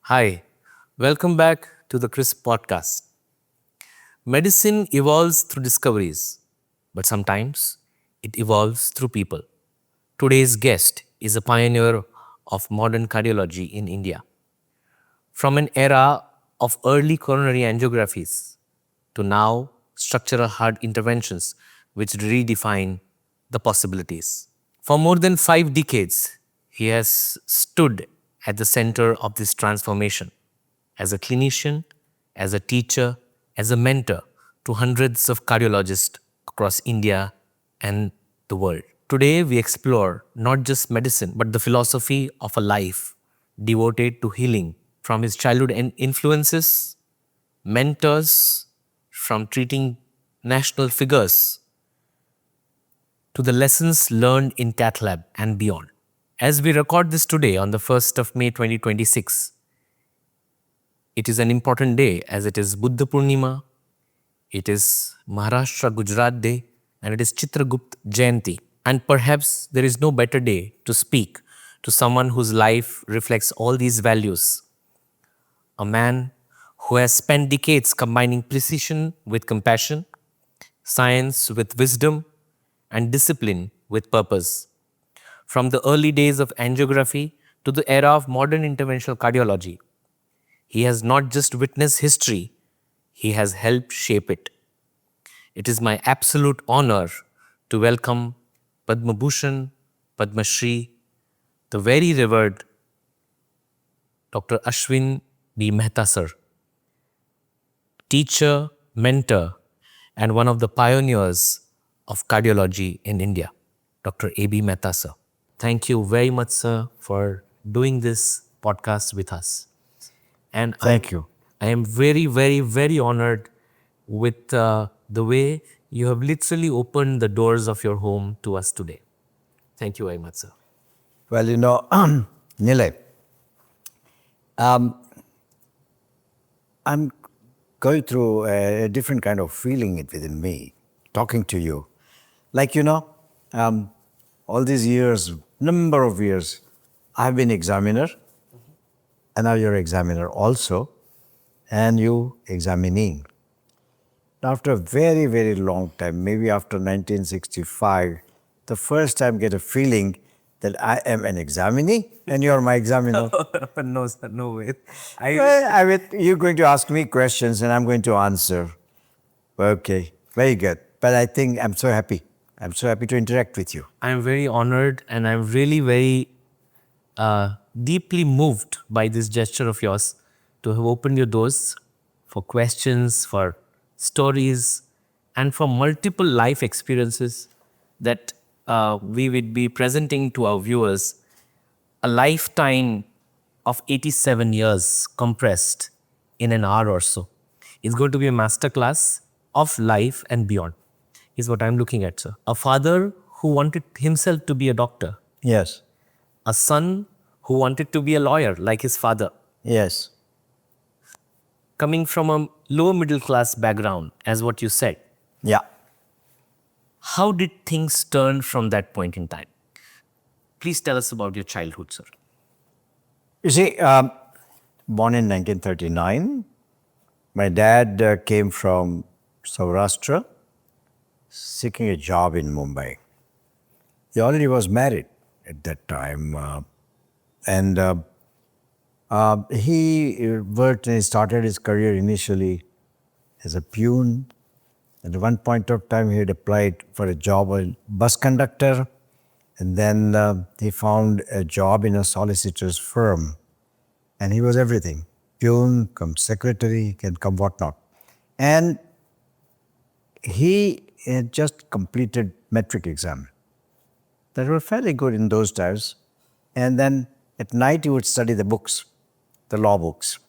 Hi, welcome back to the Crisp podcast. Medicine evolves through discoveries, but sometimes it evolves through people. Today's guest is a pioneer of modern cardiology in India. From an era of early coronary angiographies to now structural heart interventions, which redefine the possibilities. For more than 5 decades, he has stood at the center of this transformation as a clinician, as a teacher, as a mentor to hundreds of cardiologists across India and the world. Today, we explore not just medicine, but the philosophy of a life devoted to healing from his childhood influences, mentors, from treating national figures to the lessons learned in cath lab and beyond. As we record this today on the 1st of May 2026, it is an important day as it is Buddha Purnima, it is Maharashtra Gujarat Day, and it is Chitragupt Jayanti. And perhaps there is no better day to speak to someone whose life reflects all these values. A man who has spent decades combining precision with compassion, science with wisdom, and discipline with purpose. From the early days of angiography to the era of modern interventional cardiology, he has not just witnessed history, he has helped shape it. It is my absolute honor to welcome Padma Bhushan, Padma Shri, the very revered Dr. Ashwin B. Mehta sir, teacher, mentor, and one of the pioneers of cardiology in India, Dr. A.B. Mehta sir. Thank you very much, sir, for doing this podcast with us. And Thank you. I am very, very, very honored with the way you have literally opened the doors of your home to us today. Thank you very much, sir. Well, Nilay, I'm going through a different kind of feeling within me, talking to you. Like, all these years, number of years, I've been examiner, and now you're examiner also, and you examining. After a very, very long time, maybe after 1965, the first time get a feeling that I am an examinee and you're my examiner. No, sir, no way. You're going to ask me questions and I'm going to answer. Okay, very good. But I think I'm so happy. I'm so happy to interact with you. I'm very honored and I'm really very deeply moved by this gesture of yours to have opened your doors for questions, for stories, and for multiple life experiences that we would be presenting to our viewers. A lifetime of 87 years compressed in an hour or so. It's going to be a masterclass of life and beyond, is what I'm looking at, sir. A father who wanted himself to be a doctor, Yes, a son who wanted to be a lawyer like his father, yes. coming from a lower middle class background, as what you said. Yeah. How did things turn from that point in time? Please tell us about your childhood, sir. You see, born in 1939, my dad came from Saurashtra seeking a job in Mumbai. He already was married at that time. He started his career initially as a peon. At one point of time, he had applied for a job as bus conductor, and then he found a job in a solicitor's firm, and he was everything: peon, come secretary, can come whatnot. And he had just completed metric exam. That were fairly good in those times. And then at night he would study the books, the law books.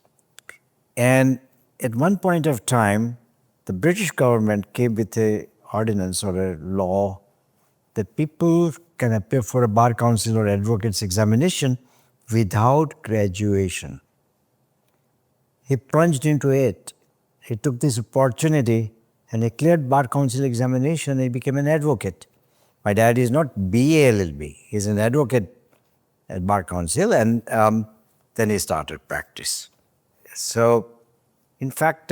And at one point of time, the British government came with a ordinance or a law that people can appear for a bar council or advocates examination without graduation. He plunged into it. He took this opportunity and he cleared bar council examination and he became an advocate. My dad is not BA LLB, he's an advocate at bar council, and Then he started practice. So, in fact,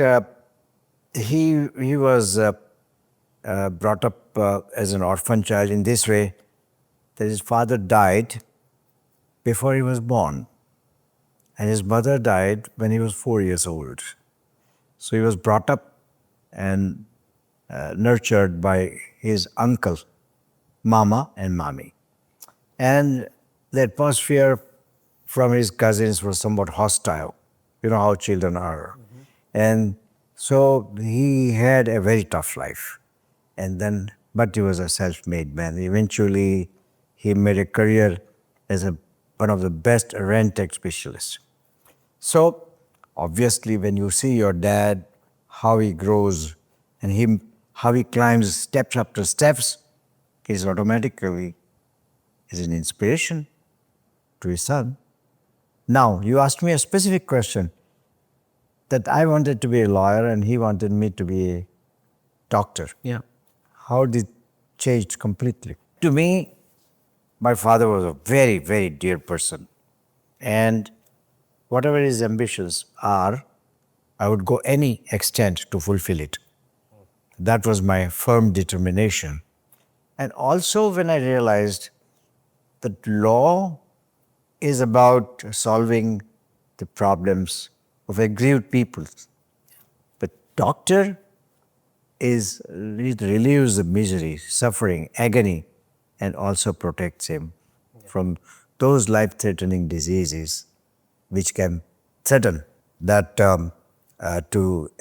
he was brought up as an orphan child in this way that his father died before he was born, and his mother died when he was 4 years old. So he was brought up and nurtured by his uncle, Mama and Mami. And the atmosphere from his cousins was somewhat hostile. You know how children are. And so he had a very tough life. And then, but he was a self-made man. Eventually, he made a career as one of the best rentec specialists. So, obviously, when you see your dad, how he grows and how he climbs steps after steps, he's automatically is an inspiration to his son. Now, you asked me a specific question that I wanted to be a lawyer and he wanted me to be a doctor. Yeah. How did it change completely? To me, my father was a very, very dear person. And whatever his ambitions are, I would go any extent to fulfill it. That was my firm determination. And also when I realized that law is about solving the problems of aggrieved people. But doctor it relieves the misery, suffering, agony, and also protects him from those life-threatening diseases which can threaten that to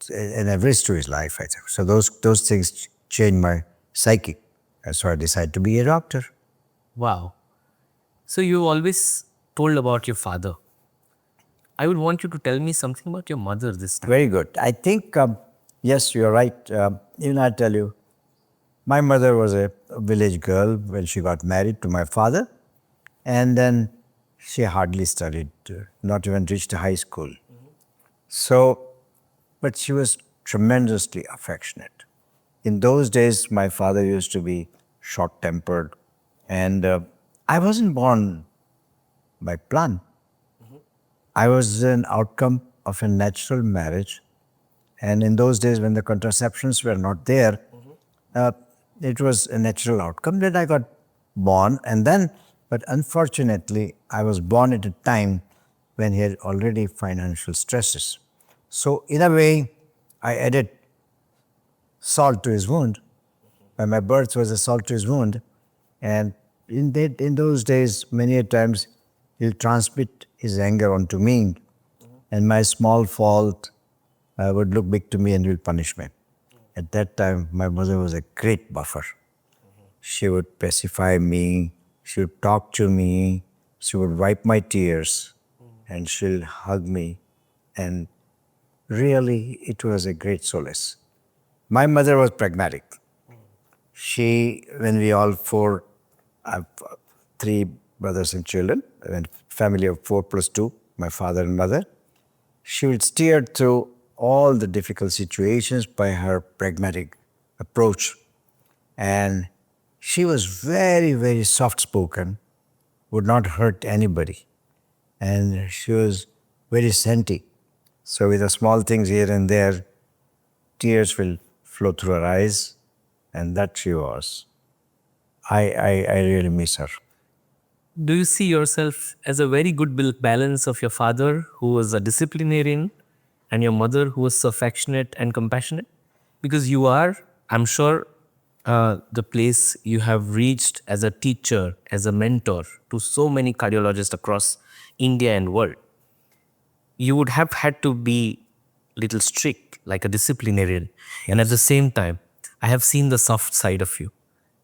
an risk to his life. I think. So those things changed my psyche, and so I decided to be a doctor. Wow. So you always told about your father. I would want you to tell me something about your mother this time. Very good. I think, yes, you're right. Even I tell you, my mother was a village girl when she got married to my father. And then she hardly studied, not even reached high school. So, but she was tremendously affectionate. In those days, my father used to be short-tempered. And I wasn't born by plan. I was an outcome of a natural marriage. And in those days, when the contraceptions were not there, it was a natural outcome that I got born. And then, but unfortunately, I was born at a time when he had already financial stresses. So in a way, I added salt to his wound. When my birth was a salt to his wound. And in those days, many a times, he'll transmit his anger onto me. And my small fault would look big to me and will punish me. At that time, my mother was a great buffer. She would pacify me, she would talk to me, she would wipe my tears, and she'll hug me. And really, it was a great solace. My mother was pragmatic. She, when we all four, three brothers and children, a family of 4+2, my father and mother, she would steer through all the difficult situations by her pragmatic approach. And she was very, very soft-spoken, would not hurt anybody. And she was very senti. So with the small things here and there, tears will flow through her eyes, and that she was. I really miss her. Do you see yourself as a very good balance of your father, who was a disciplinarian, and your mother, who was so affectionate and compassionate? Because you are, I'm sure, the place you have reached as a teacher, as a mentor to so many cardiologists across India and world. You would have had to be little strict, like a disciplinarian. And at the same time, I have seen the soft side of you.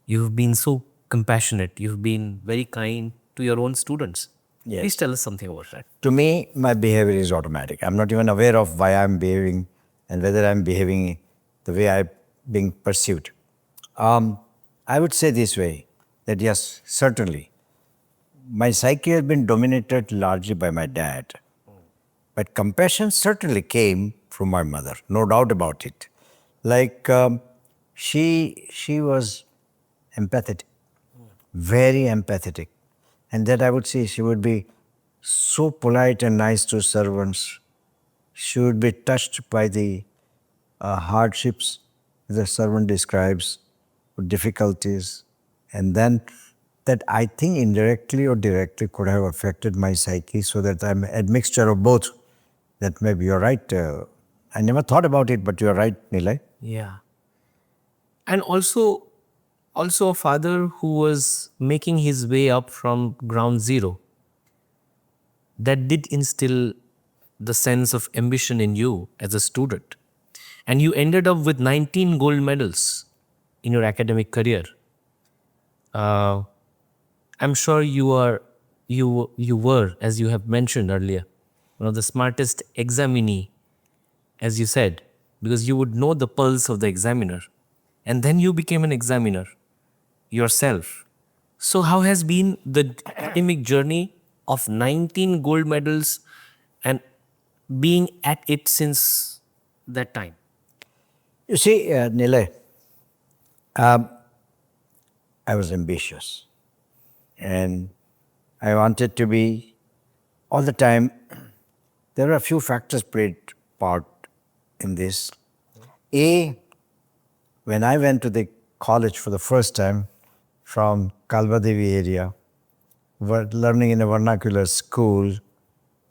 You've been so compassionate. You've been very kind to your own students. Yes. Please tell us something about that. To me, my behavior is automatic. I'm not even aware of why I'm behaving and whether I'm behaving the way I'm being pursued. I would say this way, that yes, certainly, my psyche has been dominated largely by my dad. But compassion certainly came from my mother, no doubt about it. Like she was empathetic, very empathetic. And that I would say she would be so polite and nice to servants. She would be touched by the hardships the servant describes, difficulties, and then that I think indirectly or directly could have affected my psyche, so that I'm a mixture of both. That maybe you're right. I never thought about it, but you're right, Nilay. Yeah. And also a father who was making his way up from ground zero, that did instill the sense of ambition in you as a student. And you ended up with 19 gold medals in your academic career. Uh, I'm sure you were, as you have mentioned earlier, one of the smartest examinee, as you said, because you would know the pulse of the examiner. And then you became an examiner yourself. So how has been the academic journey of 19 gold medals and being at it since that time? You see, Nilay, I was ambitious and I wanted to be all the time. There are a few factors played part in this. A, when I went to the college for the first time from Kalbadevi area, learning in a vernacular school,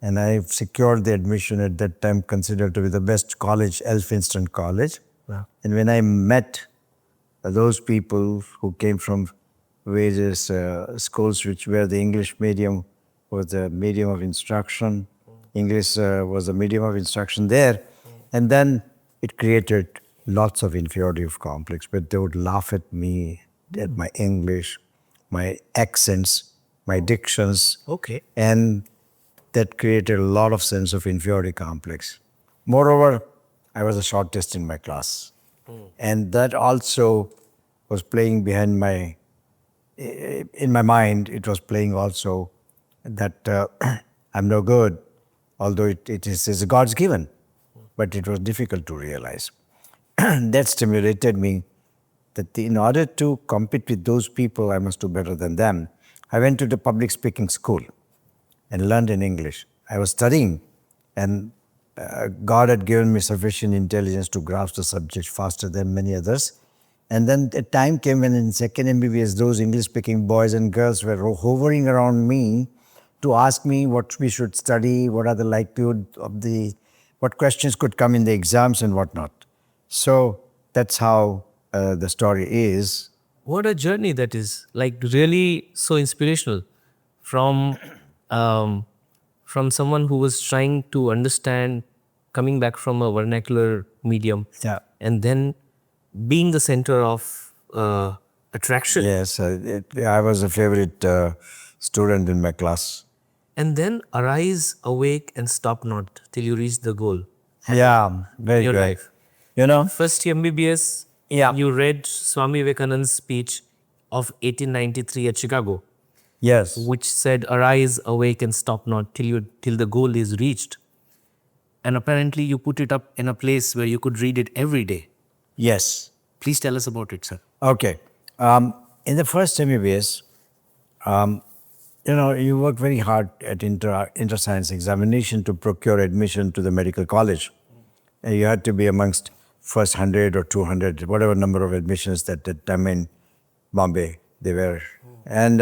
and I secured the admission at that time considered to be the best college, Elphinstone College. Wow. And when I met those people who came from various schools which were the English medium was the medium of instruction, English was the medium of instruction there, and then it created lots of inferiority complex, but they would laugh at me, at my English, my accents, my dictions. Okay. And that created a lot of sense of inferiority complex. Moreover, I was the shortest in my class. And that also was playing behind my, in my mind, it was playing also that I'm no good, although it is God's given, but it was difficult to realize. That stimulated me that in order to compete with those people, I must do better than them. I went to the public speaking school and learned in English. I was studying, and God had given me sufficient intelligence to grasp the subject faster than many others. And then a time came when in second MBBS, those English-speaking boys and girls were hovering around me to ask me what we should study, what are the likelihood of what questions could come in the exams and whatnot. So that's how the story is. What a journey that is! Like really so inspirational, from um, from someone who was trying to understand, coming back from a vernacular medium, Yeah. and then being the center of attraction, Yes, I was a favorite student in my class. and then arise, awake, and stop not till you reach the goal. Yeah, very Your good. life. You know, First MBBS, Yeah. you read Swami Vivekananda's speech of 1893 at Chicago, yes, which said, "Arise, awake, and stop not till the goal is reached." And apparently, you put it up in a place where you could read it every day. yes. Please tell us about it, sir. Okay. In the first MBBS, you work very hard at inter-science examination to procure admission to the medical college. And you had to be amongst first 100 or 200, whatever number of admissions that time in Bombay they were. And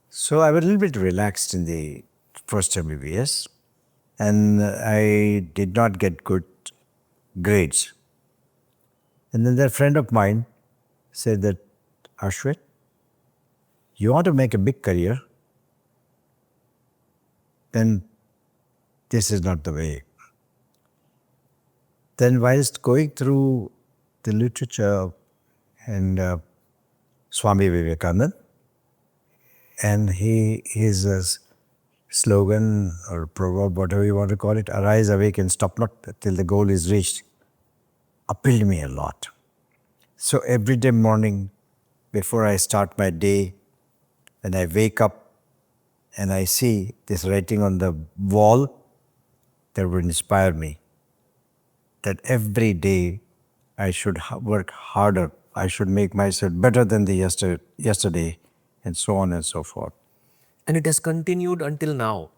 so I was a little bit relaxed in the first MBBS, and I did not get good grades. And then that friend of mine said that, Ashwin, you want to make a big career, then this is not the way. Then whilst going through the literature and Swami Vivekananda, and his slogan or proverb, whatever you want to call it, arise, awake, and stop not till the goal is reached, appealed me a lot. So every day morning, before I start my day, when I wake up and I see this writing on the wall, that would inspire me. That every day I should work harder. I should make myself better than the yesterday, and so on and so forth. And it has continued until now.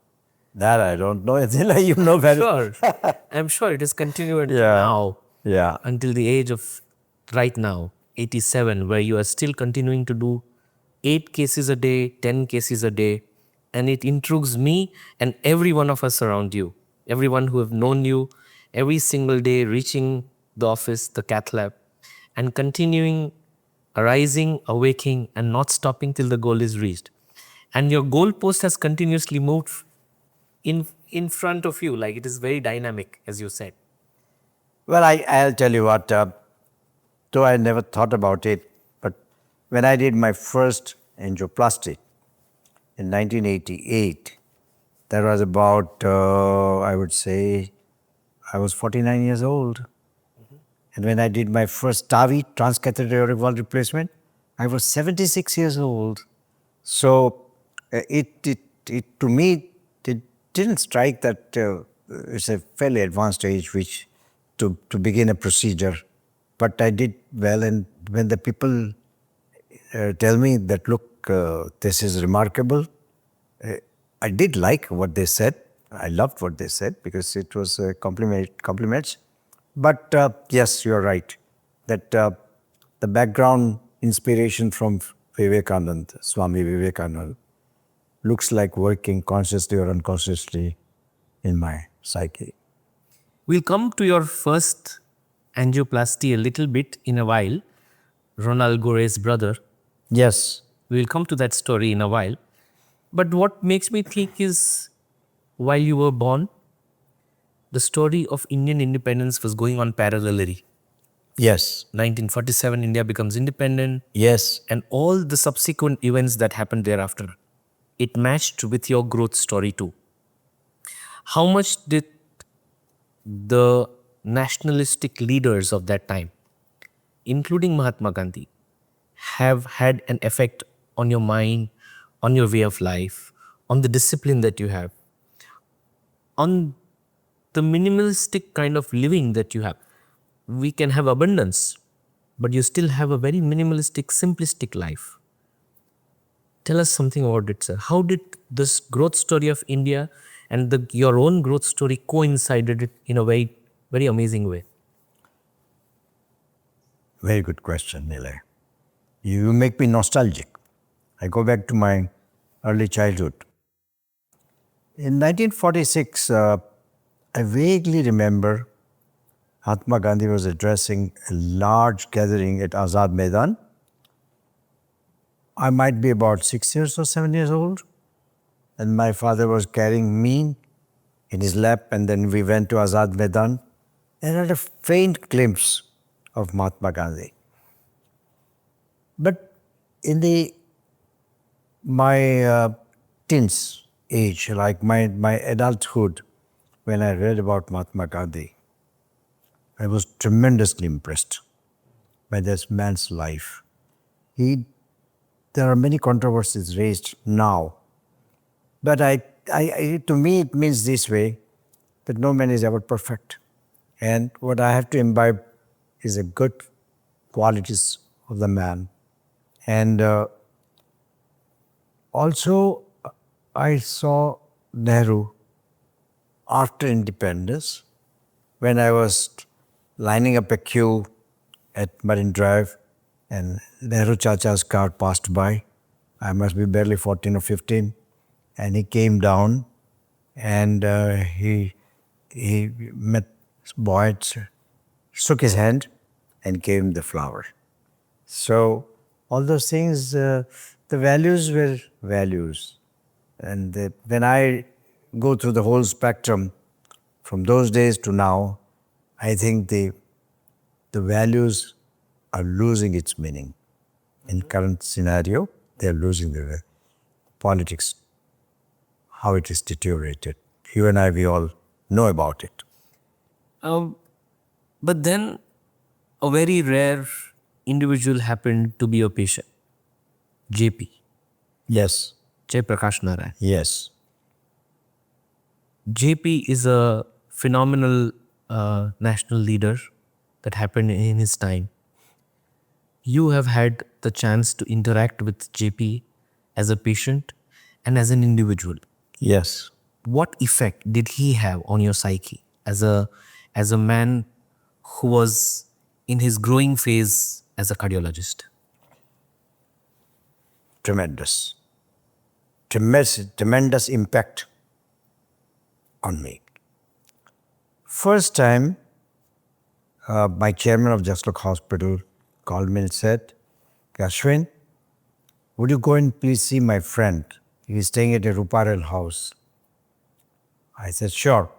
That I don't know. You know better. Sure. I'm sure it is continued until Yeah. now, Yeah. until the age of right now, 87, where you are still continuing to do 8 cases a day, 10 cases a day. And it intrigues me and every one of us around you, everyone who have known you every single day, reaching the office, the cath lab, and continuing arising, awaking, and not stopping till the goal is reached. And your goalpost has continuously moved in front of you, like it is very dynamic, as you said. Well, I'll tell you what, though I never thought about it, but when I did my first angioplasty in 1988, that was about, I would say, I was 49 years old. And when I did my first TAVI, transcatheter aortic valve replacement, I was 76 years old. So it to me, it didn't strike that it's a fairly advanced age which to begin a procedure. But I did well, and when the people tell me that, look, this is remarkable, I did like what they said. I loved what they said because it was compliments. But yes, you're right that the background inspiration from Vivekananda, Swami Vivekananda, looks like working consciously or unconsciously in my psyche. We'll come to your first angioplasty a little bit in a while, Ronald Gore's brother. Yes. We'll come to that story in a while. But what makes me think is while you were born, the story of Indian independence was going on parallelly. Yes. 1947, India becomes independent, Yes. and all the subsequent events that happened thereafter. It matched with your growth story too. How much did the nationalistic leaders of that time, including Mahatma Gandhi, have had an effect on your mind, on your way of life, on the discipline that you have, on the minimalistic kind of living that you have? We can have abundance, but you still have a very minimalistic, simplistic life. Tell us something about it, sir. How did this growth story of India and your own growth story coincided it in a very, very amazing way? Very good question, Nilay. You make me nostalgic. I go back to my early childhood. In 1946, I vaguely remember Mahatma Gandhi was addressing a large gathering at Azad Maidan. I might be about 6 years or 7 years old, and my father was carrying me in his lap, and then we went to Azad Maidan and had a faint glimpse of Mahatma Gandhi. But in my teens age, like my adulthood, when I read about Mahatma Gandhi, I was tremendously impressed by this man's life. There are many controversies raised now, but to me, it means this way, that no man is ever perfect. And what I have to imbibe is the good qualities of the man. And also, I saw Nehru after independence when I was lining up a queue at Marine Drive and Nehru Chacha's car passed by. I must be barely 14 or 15. And he came down and he met Boyd, shook his hand and gave him the flower. So all those things, the values were values. And when I go through the whole spectrum from those days to now, I think the values are losing its meaning. In current scenario, they are losing their politics, how it is deteriorated. You and I, we all know about it. But then a very rare individual happened to be your patient, JP, Yes. Jay Prakash Narayan. Yes. JP is a phenomenal national leader that happened in his time. You have had the chance to interact with JP as a patient and as an individual. Yes. what effect did he have on your psyche as a man who was in his growing phase as a cardiologist? Tremendous. Tremendous impact on me. First time, my chairman of Just Look Hospital called me and said, Ashwin, would you go and please see my friend? He's staying at a Ruparel house. I said, sure.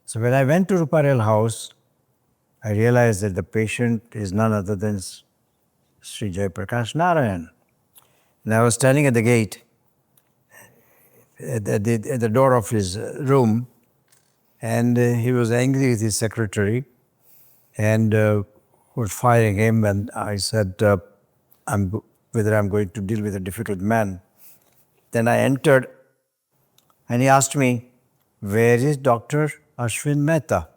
So when I went to Ruparel house, I realized that the patient is none other than Sri Jayaprakash Narayan. And I was standing at the gate, at the door of his room, and he was angry with his secretary and was firing him. And I said, whether I'm going to deal with a difficult man. Then I entered, and he asked me, where is Dr. Ashwin Mehta?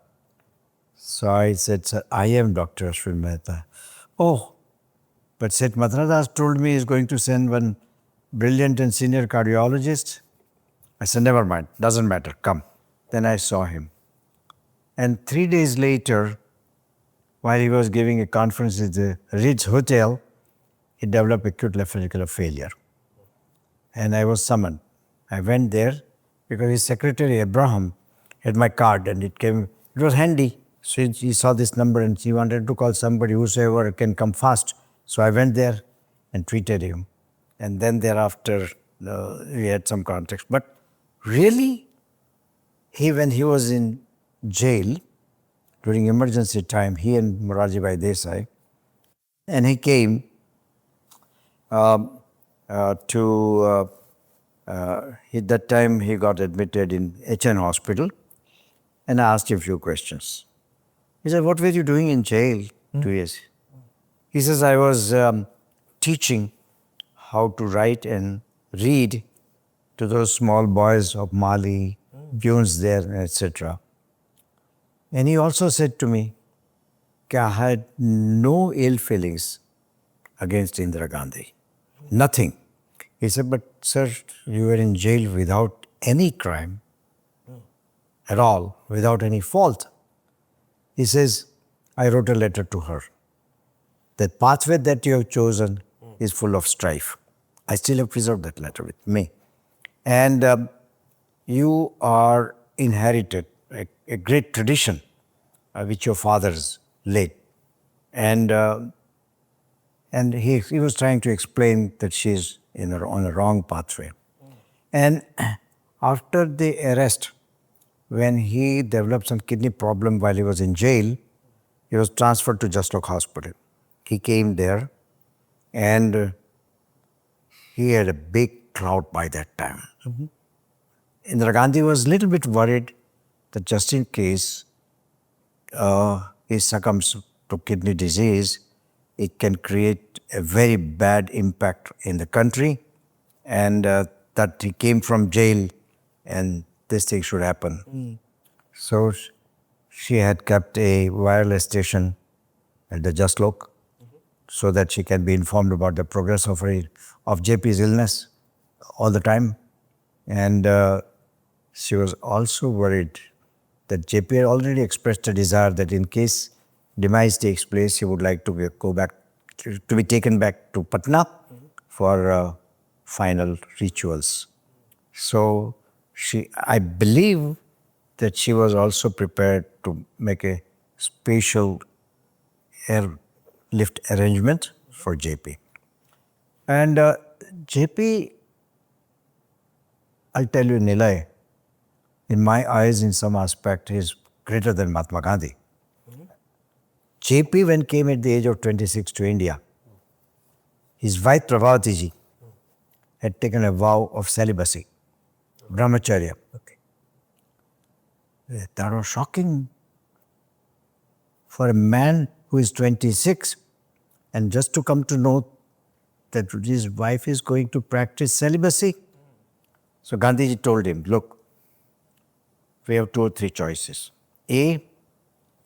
So I said, sir, I am Dr. Ashwin Mehta. Oh, but Seth Matradas told me he's going to send one brilliant and senior cardiologist. I said, never mind, doesn't matter, come. Then I saw him. And 3 days later, while he was giving a conference at the Ritz Hotel, he developed acute left ventricular failure. And I was summoned. I went there because his secretary, Abraham, had my card and it was handy. So he saw this number and he wanted to call somebody, whosoever can come fast. So I went there and treated him. And then thereafter, we had some context. But really, when he was in jail during emergency time, he and Morarji Bhai Desai, and he came at that time he got admitted in HN hospital, and I asked him a few questions. He said, what were you doing in jail 2 years? He says, I was teaching how to write and read to those small boys of Mali, Gunes there, etc. And he also said to me, I had no ill feelings against Indira Gandhi. Nothing. He said, but sir, you were in jail without any crime at all, without any fault. He says, I wrote a letter to her. The pathway that you have chosen is full of strife. I still have preserved that letter with me. And you are inherited a great tradition which your fathers laid. And he was trying to explain that she's on a wrong pathway. And after the arrest, when he developed some kidney problem while he was in jail, he was transferred to Just Look Hospital. He came there and he had a big crowd by that time. Indira Gandhi was a little bit worried that just in case he succumbs to kidney disease, it can create a very bad impact in the country, and that he came from jail and this thing should happen. So she had kept a wireless station at the Just Look so that she can be informed about the progress of JP's illness all the time. And she was also worried that JP had already expressed a desire that in case demise takes place, he would like to be taken back to Patna for final rituals. So I believe that she was also prepared to make a special airlift arrangement for JP. And JP, I'll tell you, Nilay, in my eyes, in some aspect, is greater than Mahatma Gandhi. JP, when came at the age of 26 to India, his wife Prabhavati ji had taken a vow of celibacy, brahmacharya. That was shocking for a man who is 26 and just to come to know that his wife is going to practice celibacy. So Gandhiji told him, look, we have 2 or 3 choices. A,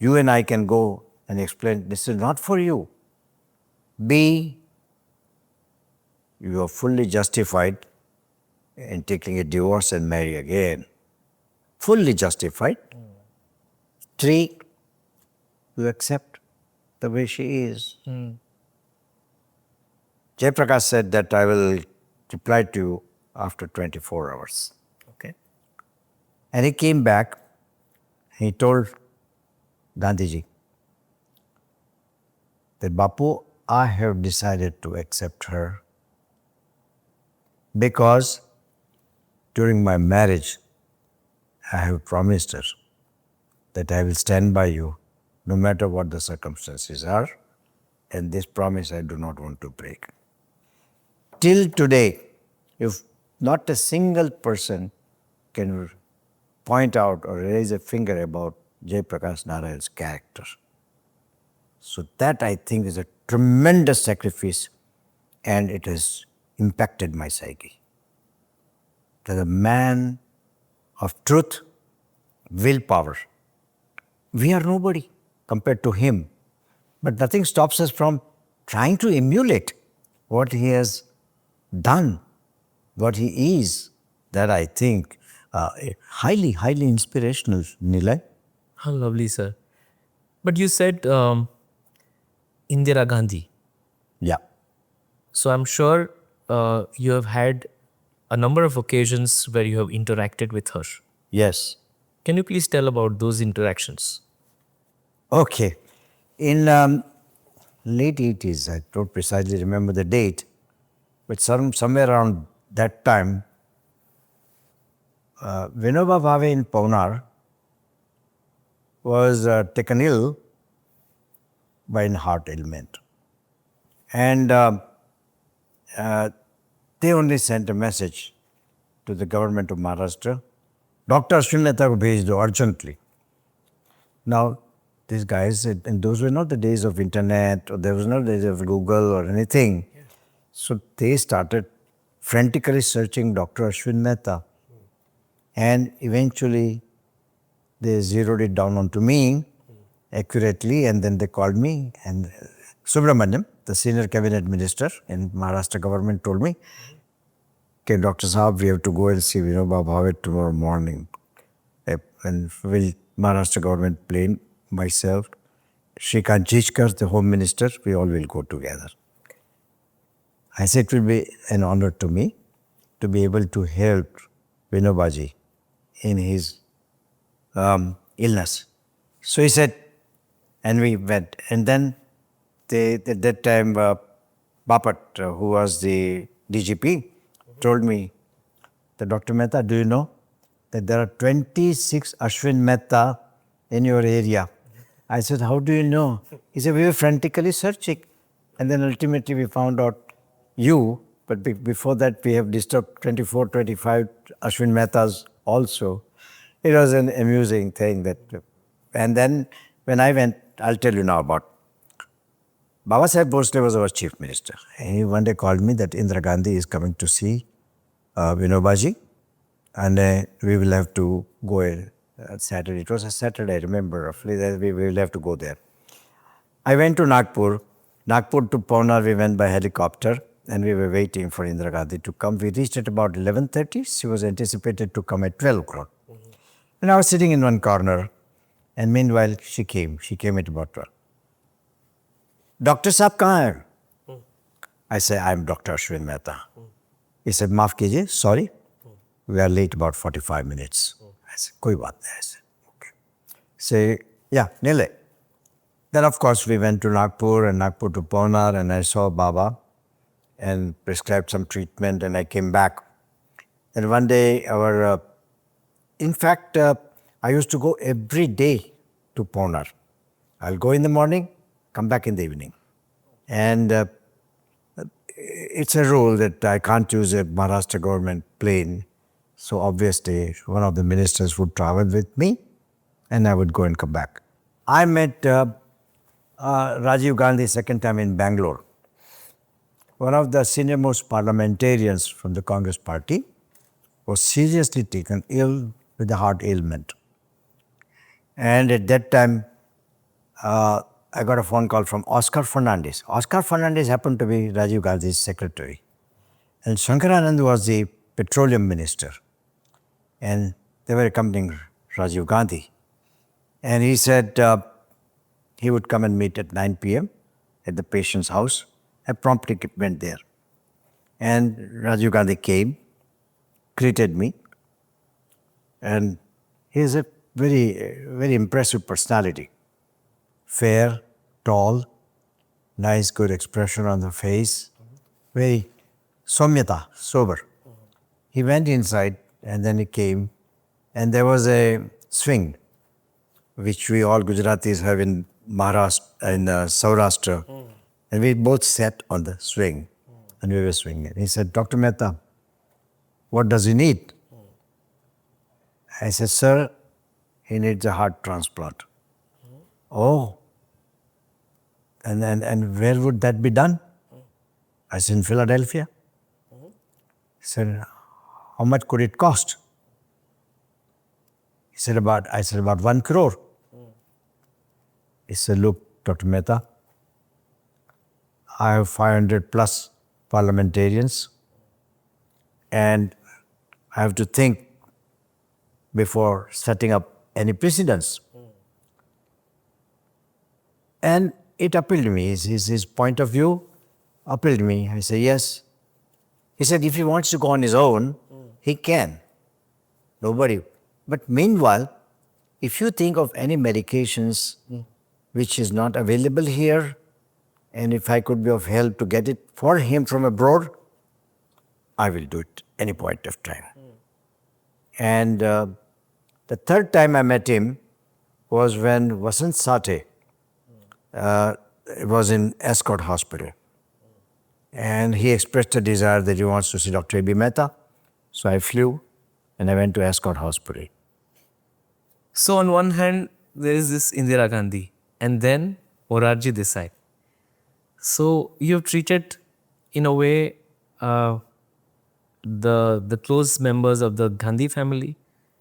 you and I can go and explain this is not for you. B, you are fully justified in taking a divorce and marry again. Fully justified. 3, you accept the way she is. Jayaprakash said that I will reply to you after 24 hours. Okay. And he came back. He told Gandhiji that, Bapu, I have decided to accept her because during my marriage, I have promised her that I will stand by you no matter what the circumstances are. And this promise I do not want to break. Till today, if not a single person can point out or raise a finger about Jayaprakash Narayan's character. So that, I think, is a tremendous sacrifice, and it has impacted my psyche. That a man of truth, willpower. We are nobody compared to him, but nothing stops us from trying to emulate what he has done, what he is. That, I think, highly, highly inspirational, Nilay. How lovely, sir. But you said Indira Gandhi. Yeah. So I'm sure you have had a number of occasions where you have interacted with her. Yes. Can you please tell about those interactions? Okay. In late 80s, I don't precisely remember the date, but somewhere around that time, Vinoba Bhave in Paunar was taken ill by a heart ailment. And they only sent a message to the government of Maharashtra, Dr. Ashwin Mehta ko bhej do urgently. Now, these guys, and those were not the days of internet, or there was not the days of Google or anything. Yeah. So they started frantically searching Dr. Ashwin Mehta. And eventually, they zeroed it down onto me accurately, and then they called me. And Subramaniam, the senior cabinet minister in Maharashtra government, told me, okay, Dr. Saab, we have to go and see Vinoba Bhave tomorrow morning. And will Maharashtra government plane, myself, Shrikant Jichkar, the home minister, we all will go together. I said it will be an honor to me to be able to help Vinobaji in his illness. So he said, and we went. And then at that time, Bapat, who was the DGP, told me that, Dr. Mehta, do you know that there are 26 Ashwin Mehta in your area? I said, how do you know? He said, we were frantically searching. And then ultimately we found out you, but before that we have disturbed 24, 25 Ashwin Mehtas also. It was an amusing thing. And then when I went, I'll tell you now about Baba Saheb Bhosle was our chief minister. He one day called me that Indira Gandhi is coming to see Vinobaji, and we will have to go Saturday. It was a Saturday, I remember roughly, that we will have to go there. I went to Nagpur. Nagpur to Pune, we went by helicopter, and we were waiting for Indira Gandhi to come. We reached at about 11:30. She was anticipated to come at 12 o'clock. And I was sitting in one corner, and meanwhile she came. She came at about 12. Doctor Saab kahan hai? I said, I'm Dr. Ashwin Mehta. He said, maaf kijiye, sorry, we are late about 45 minutes. I said, koi baat nahi. I said, okay. Say, yeah, Nile. Then of course we went to Nagpur and Nagpur to Pune, and I saw Baba and prescribed some treatment, and I came back. And one day in fact, I used to go every day to Pune. I'll go in the morning, come back in the evening. And it's a rule that I can't use a Maharashtra government plane. So obviously, one of the ministers would travel with me, and I would go and come back. I met Rajiv Gandhi second time in Bangalore. One of the senior most parliamentarians from the Congress party was seriously taken ill with a heart ailment. And at that time, I got a phone call from Oscar Fernandez. Oscar Fernandez happened to be Rajiv Gandhi's secretary. And Shankaranand was the petroleum minister. And they were accompanying Rajiv Gandhi. And he said he would come and meet at 9 p.m. at the patient's house. I promptly went there. And Rajiv Gandhi came, greeted me, and he is a very impressive personality. Fair, tall, nice, good expression on the face, very somyata, sober. He went inside and then he came, and there was a swing, which we all Gujaratis have in Maharashtra, in Saurashtra. And we both sat on the swing and we were swinging. He said, Dr. Mehta, what does he need? I said, sir, he needs a heart transplant. Oh. And where would that be done? I said, in Philadelphia. He said, how much could it cost? I said, about 1 crore. He said, look, Dr. Mehta, I have 500 plus parliamentarians, and I have to think before setting up any precedents. And it appealed to me. His point of view appealed to me. I said, yes. He said, if he wants to go on his own, he can. Nobody. But meanwhile, if you think of any medications which is not available here, and if I could be of help to get it for him from abroad, I will do it any point of time. And the third time I met him was when Vasant Sathe was in Escort Hospital. And he expressed a desire that he wants to see Dr. A.B. Mehta. So I flew and I went to Escort Hospital. So on one hand, there is this Indira Gandhi and then Morarji Desai. So you have treated, in a way, the close members of the Gandhi family,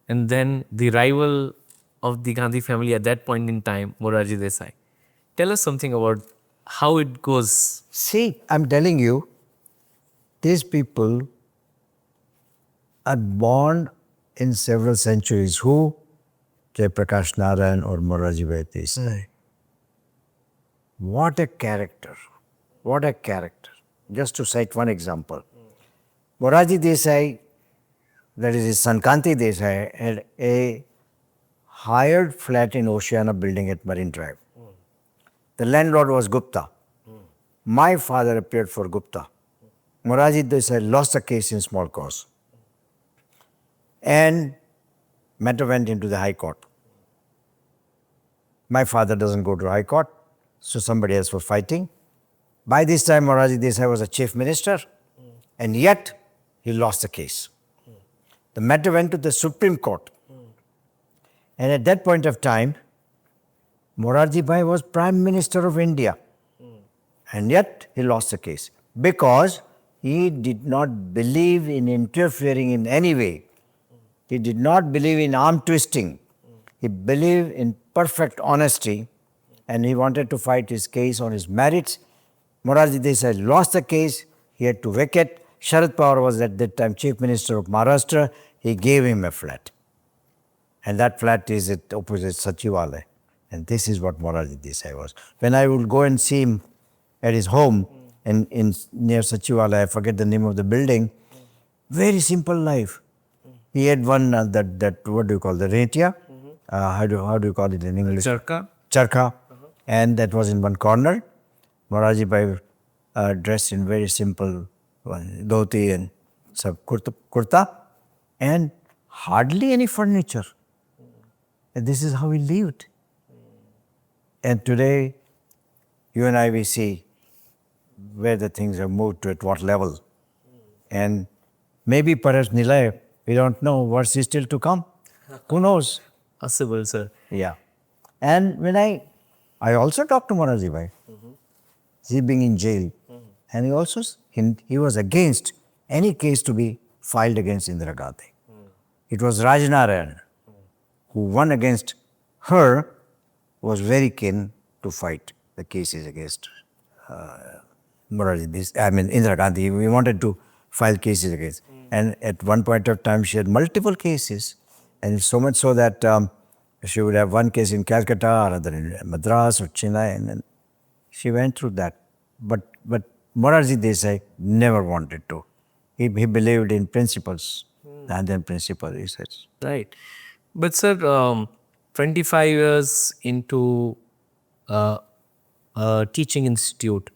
and then the rival of the Gandhi family at that point in time, Morarji Desai. Tell us something about how it goes. See, I'm telling you, these people are born in several centuries. Who? Jayaprakash Narayan or Morarji Desai. What a character. What a character. Just to cite one example. Morarji Desai, that is his son Kanti Desai, had a hired flat in Oceana building at Marine Drive. The landlord was Gupta. My father appeared for Gupta. Morarji Desai lost the case in small cause. And matter went into the High Court. My father doesn't go to High Court, so somebody else was fighting. By this time, Morarji Desai was a chief minister, and yet he lost the case. The matter went to the Supreme Court. And at that point of time, Morarji Bhai was Prime Minister of India. And yet he lost the case because he did not believe in interfering in any way. He did not believe in arm twisting. He believed in perfect honesty, and he wanted to fight his case on his merits. Morarji Desai lost the case. He had to vacate. Sharad Pawar was at that time Chief Minister of Maharashtra. He gave him a flat. And that flat is at opposite Sachivalaya. And this is what Morarji Desai was. When I would go and see him at his home in near Sachivalaya, I forget the name of the building, very simple life. He had one, that what do you call, the retia? How do you call it in English? Charka. Charka. And that was in one corner. Morarji Bhai dressed in very simple dhoti and kurta, and hardly any furniture. And this is how he lived. And today, you and I, we see where the things have moved to, at what level. And maybe perhaps Nilay, we don't know what's still to come. Who knows? Possible, sir. Yeah. And when I also talked to Morarji Bhai. He being in jail. And he also, he was against any case to be filed against Indira Gandhi. It was Rajnarayan who won against her, was very keen to fight the cases against Indira Gandhi. We wanted to file cases against. And at one point of time, she had multiple cases. And so much so that she would have one case in Calcutta, another in Madras or Chennai. And then she went through that. But Morarji Desai never wanted to. He believed in principles. And then principle, he says. Right. But sir, 25 years into uh, a teaching institute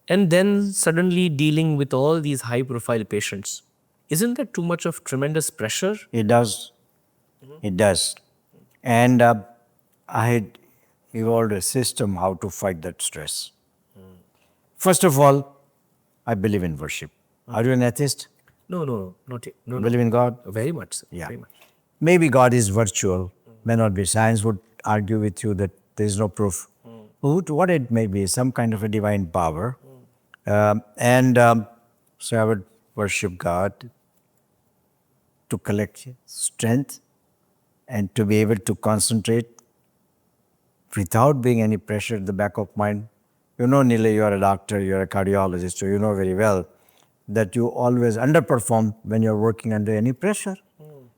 and then suddenly dealing with all these high profile patients, isn't that too much of tremendous pressure? It does. It does. And I had evolved a system how to fight that stress. First of all, I believe in worship. Are you an atheist? No, no, no, not yet. No, no. Believe in God? Very much, sir. Yeah. Very much. Maybe God is virtual, may not be. Science would argue with you that there is no proof. What it may be, some kind of a divine power. And so I would worship God to collect strength and to be able to concentrate without being any pressure at the back of mind. You know, Nile, you are a doctor, you are a cardiologist, so you know very well that you always underperform when you're working under any pressure.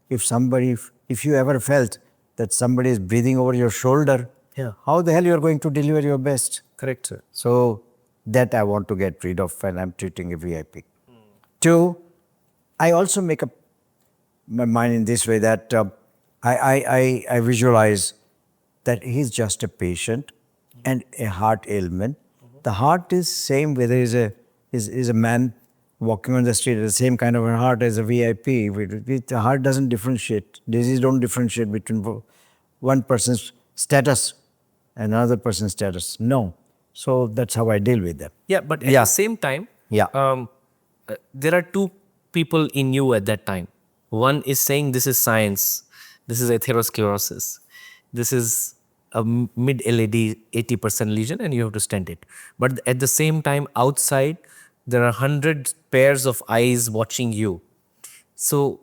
If you ever felt that somebody is breathing over your shoulder, Yeah. how the hell you are going to deliver your best? Correct, sir. So that I want to get rid of when I'm treating a VIP. Two, I also make up my mind in this way that I visualize that he's just a patient and a heart ailment. The heart is same whether is a man walking on the street the same kind of a heart as a VIP. The heart doesn't differentiate. Disease don't differentiate between one person's status and another person's status. No. So that's how I deal with them. Yeah, but at Yeah. the same time, Yeah. there are two people in you at that time. One is saying this is science, this is atherosclerosis, this is a mid LAD 80% lesion and you have to stent it. But at the same time, outside, there are 100 pairs of eyes watching you. So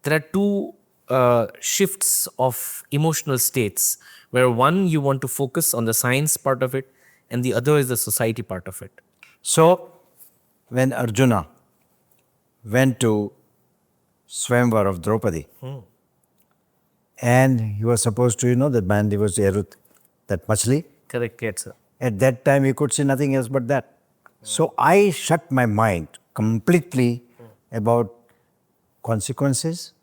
there are two shifts of emotional states where one you want to focus on the science part of it and the other is the society part of it. So when Arjuna went to Swamvar of Draupadi, and he was supposed to, the man, he was Erut, that machli. Correct, yes, sir. At that time, he could see nothing else but that. So I shut my mind completely about consequences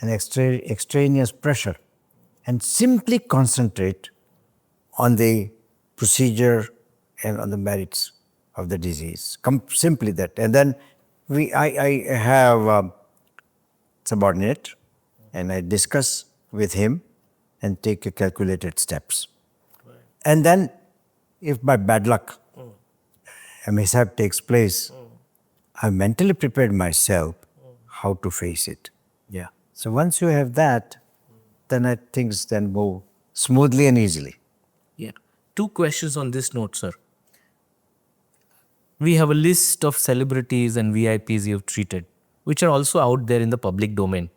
and extraneous pressure and simply concentrate on the procedure and on the merits of the disease. Simply that. And then I have a subordinate and I discuss with him and take a calculated steps. And then if by bad luck a mishap takes place, I've mentally prepared myself how to face it. Yeah. So once you have that, then things then move smoothly and easily. Yeah. Two questions on this note, sir. We have a list of celebrities and VIPs you've treated, which are also out there in the public domain.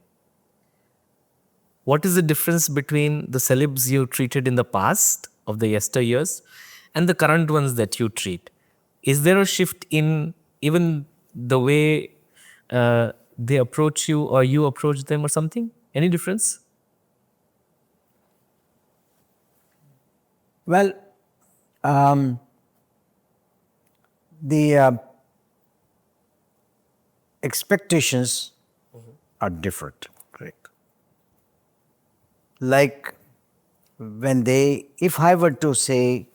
What is the difference between the celebs you treated in the past of the yesteryears and the current ones that you treat? Is there a shift in even the way they approach you or you approach them or something? Any difference? Well, the expectations are different. Correct. Like when if I were to say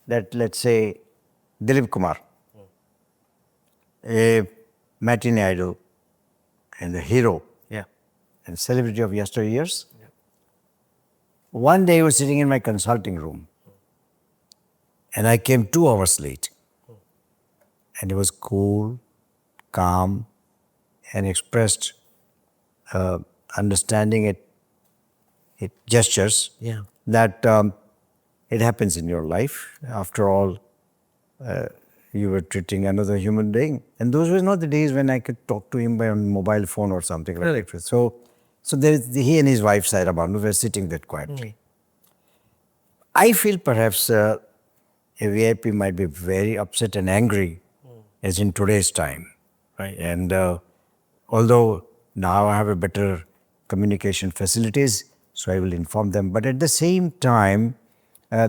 that, let's say, Dilip Kumar, a matinee idol and the hero Yeah. and celebrity of yesteryears, one day he was sitting in my consulting room and I came 2 hours late. And he was cool, calm, and expressed understanding it gestures Yeah. that it happens in your life. After all, you were treating another human being. And those were not the days when I could talk to him by a mobile phone or something like that. So he and his wife, Saira Banu, were sitting there quietly. I feel perhaps a VIP might be very upset and angry as in today's time. Right? And Although now I have a better communication facilities, so I will inform them. But at the same time, uh,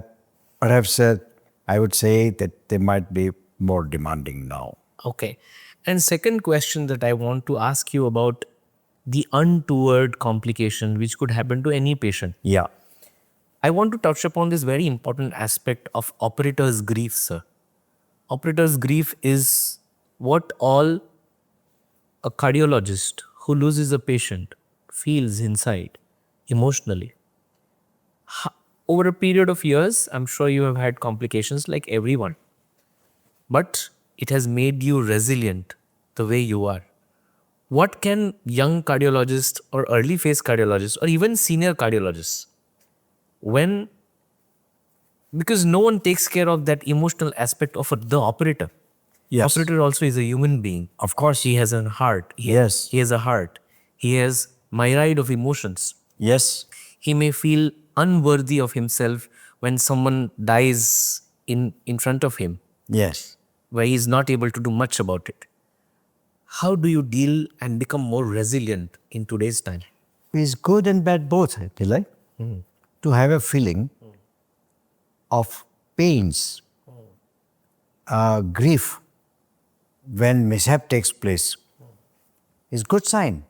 perhaps I would say that they might be more demanding now. Okay. And second question that I want to ask you about the untoward complication which could happen to any patient. Yeah. I want to touch upon this very important aspect of operator's grief, sir. Operator's grief is what all a cardiologist who loses a patient feels inside emotionally. Over a period of years, I'm sure you have had complications like everyone, but it has made you resilient the way you are. What can young cardiologists or early phase cardiologists or even senior cardiologists, when, because no one takes care of that emotional aspect of the operator. Yes. Operator also is a human being. Of course. He has a heart. Yes. He has a heart. He has myriad of emotions. Yes. He may feel unworthy of himself when someone dies in front of him, Yes. where he is not able to do much about it. How do you deal and become more resilient in today's time? It's good and bad both, Pillai. To have a feeling of pains, grief when mishap takes place is good sign.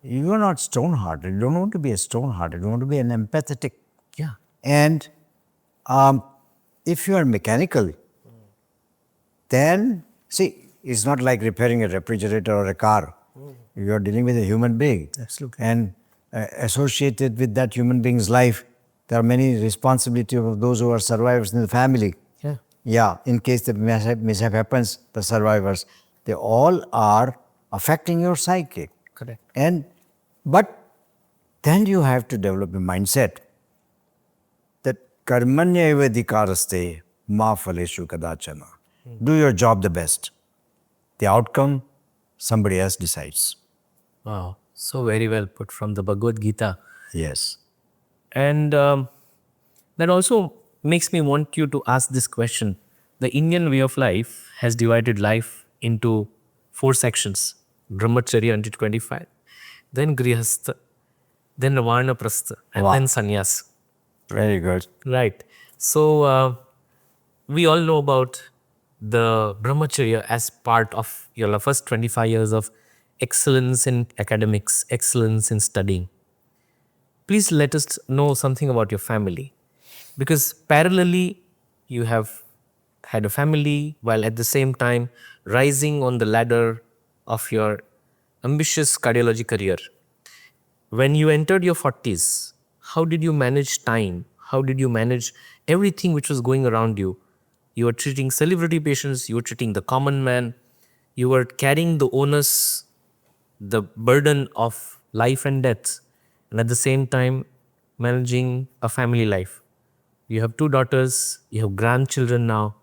You are not stone-hearted. You don't want to be a stone-hearted. You want to be an empathetic. Yeah. And if you are mechanical, then see, it's not like repairing a refrigerator or a car. You are dealing with a human being. Absolutely. And associated with that human being's life, there are many responsibilities of those who are survivors in the family. Yeah. Yeah, in case the mishap happens, the survivors, they all are affecting your psyche. Correct. But then you have to develop a mindset that karmanya eva adhikaraste ma phaleshu kadachana. Do your job the best. The outcome, somebody else decides. Wow. So very well put from the Bhagavad Gita. Yes. And that also makes me want you to ask this question. The Indian way of life has divided life into 4 sections: Brahmacharya until 25, then Grihastha, then Varnaprastha, and Wow. then Sannyas. Very good. Right. So we all know about the Brahmacharya as part of your first 25 years of excellence in academics, excellence in studying. Please let us know something about your family, because parallelly you have had a family while at the same time rising on the ladder of your ambitious cardiology career. When you entered your 40s, how did you manage time? How did you manage everything which was going around you? You were treating celebrity patients, you were treating the common man, you were carrying the onus, the burden of life and death, and at the same time managing a family life. You have 2 daughters, you have grandchildren now.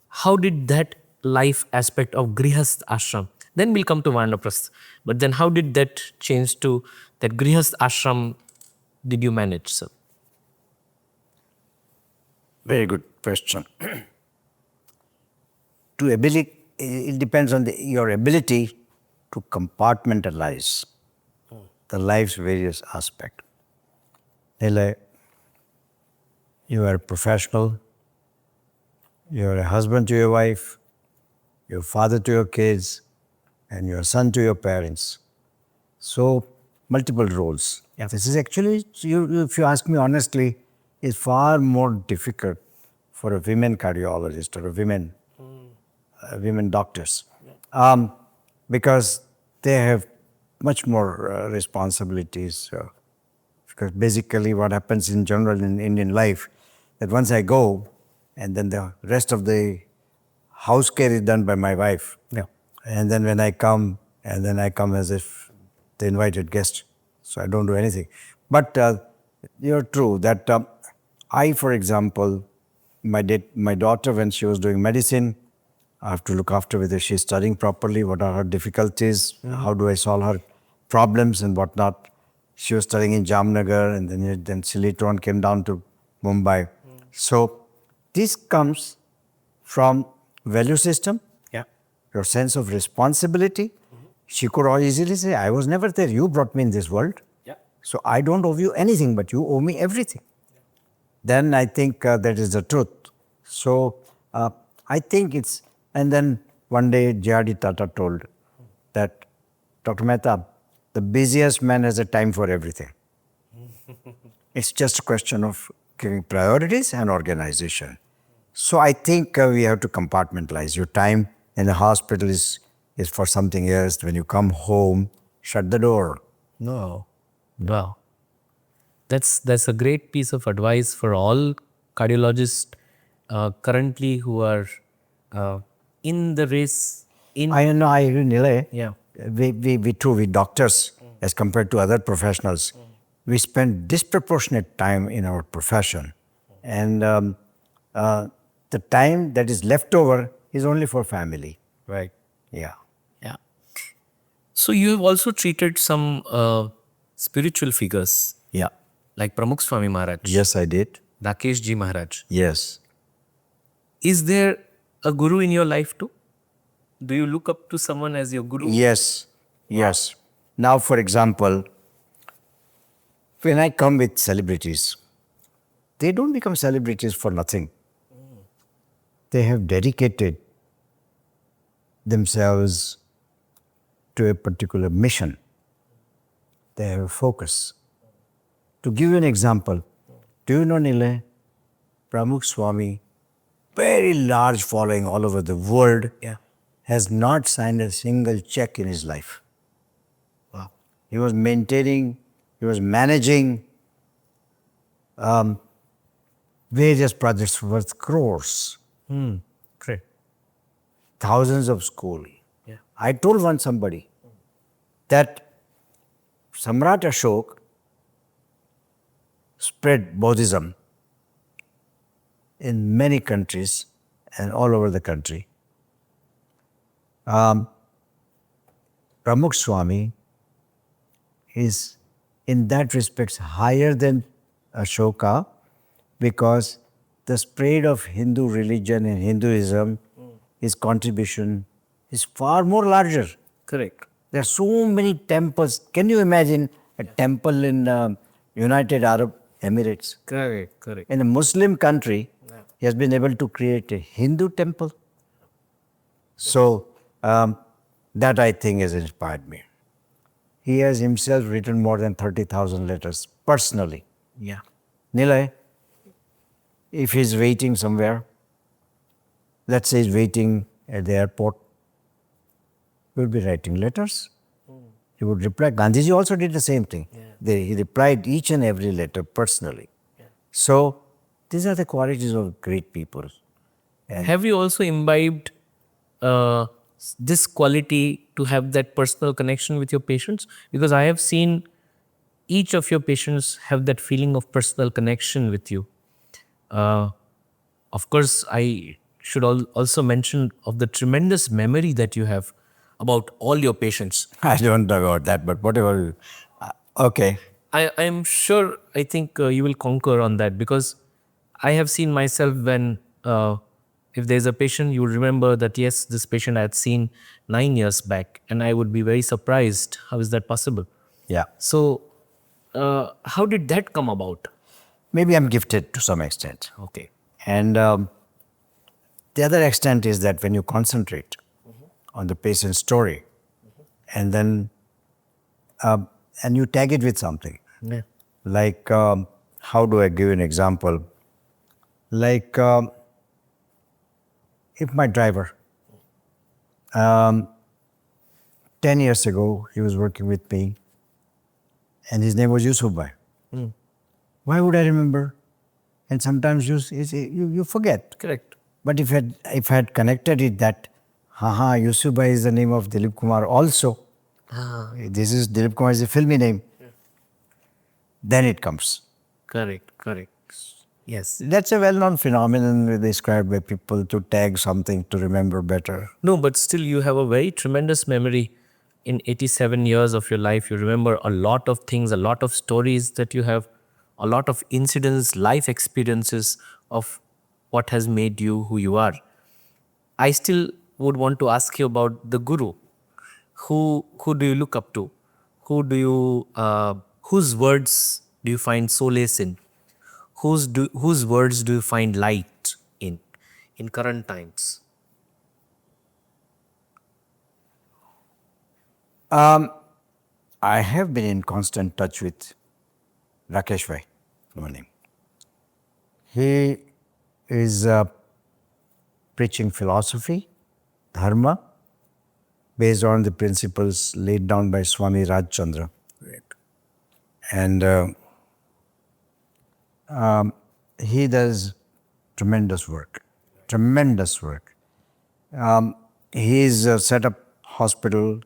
How did that life aspect of Grihast ashram, then we'll come to Vanaprastha, but then how did that change to that Grihast ashram did you manage, sir? Very good question. It depends on your ability to compartmentalize the life's various aspects. Like, you are a professional, you are a husband to your wife, your father to your kids, and your son to your parents. So, multiple roles. Yeah. This is actually, if you ask me honestly, is far more difficult for a women cardiologist or a women doctors, because they have much more responsibilities. Because basically, what happens in general in Indian life, that once I go, and then the rest of the house care is done by my wife. Yeah. And then when I come, and then I come as if the invited guest, so I don't do anything. But you're true that I, for example, my daughter, when she was doing medicine, I have to look after whether she's studying properly, what are her difficulties, how do I solve her problems and whatnot. She was studying in Jamnagar, and then she later on came down to Mumbai. So this comes from value system, Yeah. your sense of responsibility. She could easily say, I was never there. You brought me in this world. So I don't owe you anything, but you owe me everything. Then I think that is the truth. So I think it's, and then one day J.R.D. Tata told that, Dr. Mehta, the busiest man has a time for everything. It's just a question of giving priorities and organization. So I think we have to compartmentalize. Your time in the hospital is for something else. When you come home, shut the door. No. Wow. That's a great piece of advice for all cardiologists currently who are in the race. I know, I agree, Nilay. Yeah. We doctors, as compared to other professionals, we spend disproportionate time in our profession. And the time that is left over is only for family. Right. Yeah. Yeah. So you have also treated some spiritual figures Yeah. like Pramukh Swami Maharaj, Yes, I did. Rakesh Ji Maharaj. Yes. Is there a guru in your life too? Do you look up to someone as your guru? Yes. Yes. Now, for example, when I come with celebrities, they don't become celebrities for nothing. They have dedicated themselves to a particular mission. They have a focus. To give you an example, do you know, Nile, Pramukh Swami, very large following all over the world, has not signed a single check in his life. Wow. He was maintaining, he was managing various projects worth crores, Great. thousands of schools. Yeah. I told once somebody that Samrat Ashok spread Buddhism in many countries and all over the country. Pramukh Swami is in that respect higher than Ashoka because the spread of Hindu religion and Hinduism, his contribution is far more larger. Correct. There are so many temples. Can you imagine a temple in United Arab Emirates? Correct. Correct. In a Muslim country, he has been able to create a Hindu temple. So that I think has inspired me. He has himself written more than 30,000 letters personally. Yeah. Nilay, if he's waiting somewhere, let's say he's waiting at the airport, he would be writing letters. He would reply. Gandhiji also did the same thing. He replied each and every letter personally. So these are the qualities of great people. Have you also imbibed this quality to have that personal connection with your patients? Because I have seen each of your patients have that feeling of personal connection with you. Of course, I should also mention of the tremendous memory that you have about all your patients. I don't know about that, but whatever. Okay. I am sure, I think you will conquer on that because I have seen myself when if there's a patient, you will remember that, yes, this patient I had seen 9 years back and I would be very surprised. How is that possible? Yeah. So how did that come about? Maybe I'm gifted to some extent. Okay. And the other extent is that when you concentrate on the patient's story and then and you tag it with something. Yeah. Like, how do I give an example? Like, if my driver, 10 years ago, he was working with me and his name was Yusuf Bhai. Why would I remember? And sometimes you forget. Correct. But if I had connected it that, Yusuf Bhai is the name of Dilip Kumar also. This is Dilip Kumar is a filmy name. Then it comes. Correct. Yes. That's a well-known phenomenon described by people to tag something to remember better. No, but still you have a very tremendous memory. In 87 years of your life, you remember a lot of things, a lot of stories that you have, a lot of incidents, life experiences of what has made you who you are. I still would want to ask you about the guru. Who do you look up to? Whose words do you find solace in? Whose words do you find light in current times? I have been in constant touch with Rakesh Bhai Mani. He is preaching philosophy, dharma, based on the principles laid down by Swami Rajchandra. And he does tremendous work, tremendous work. He's set up hospital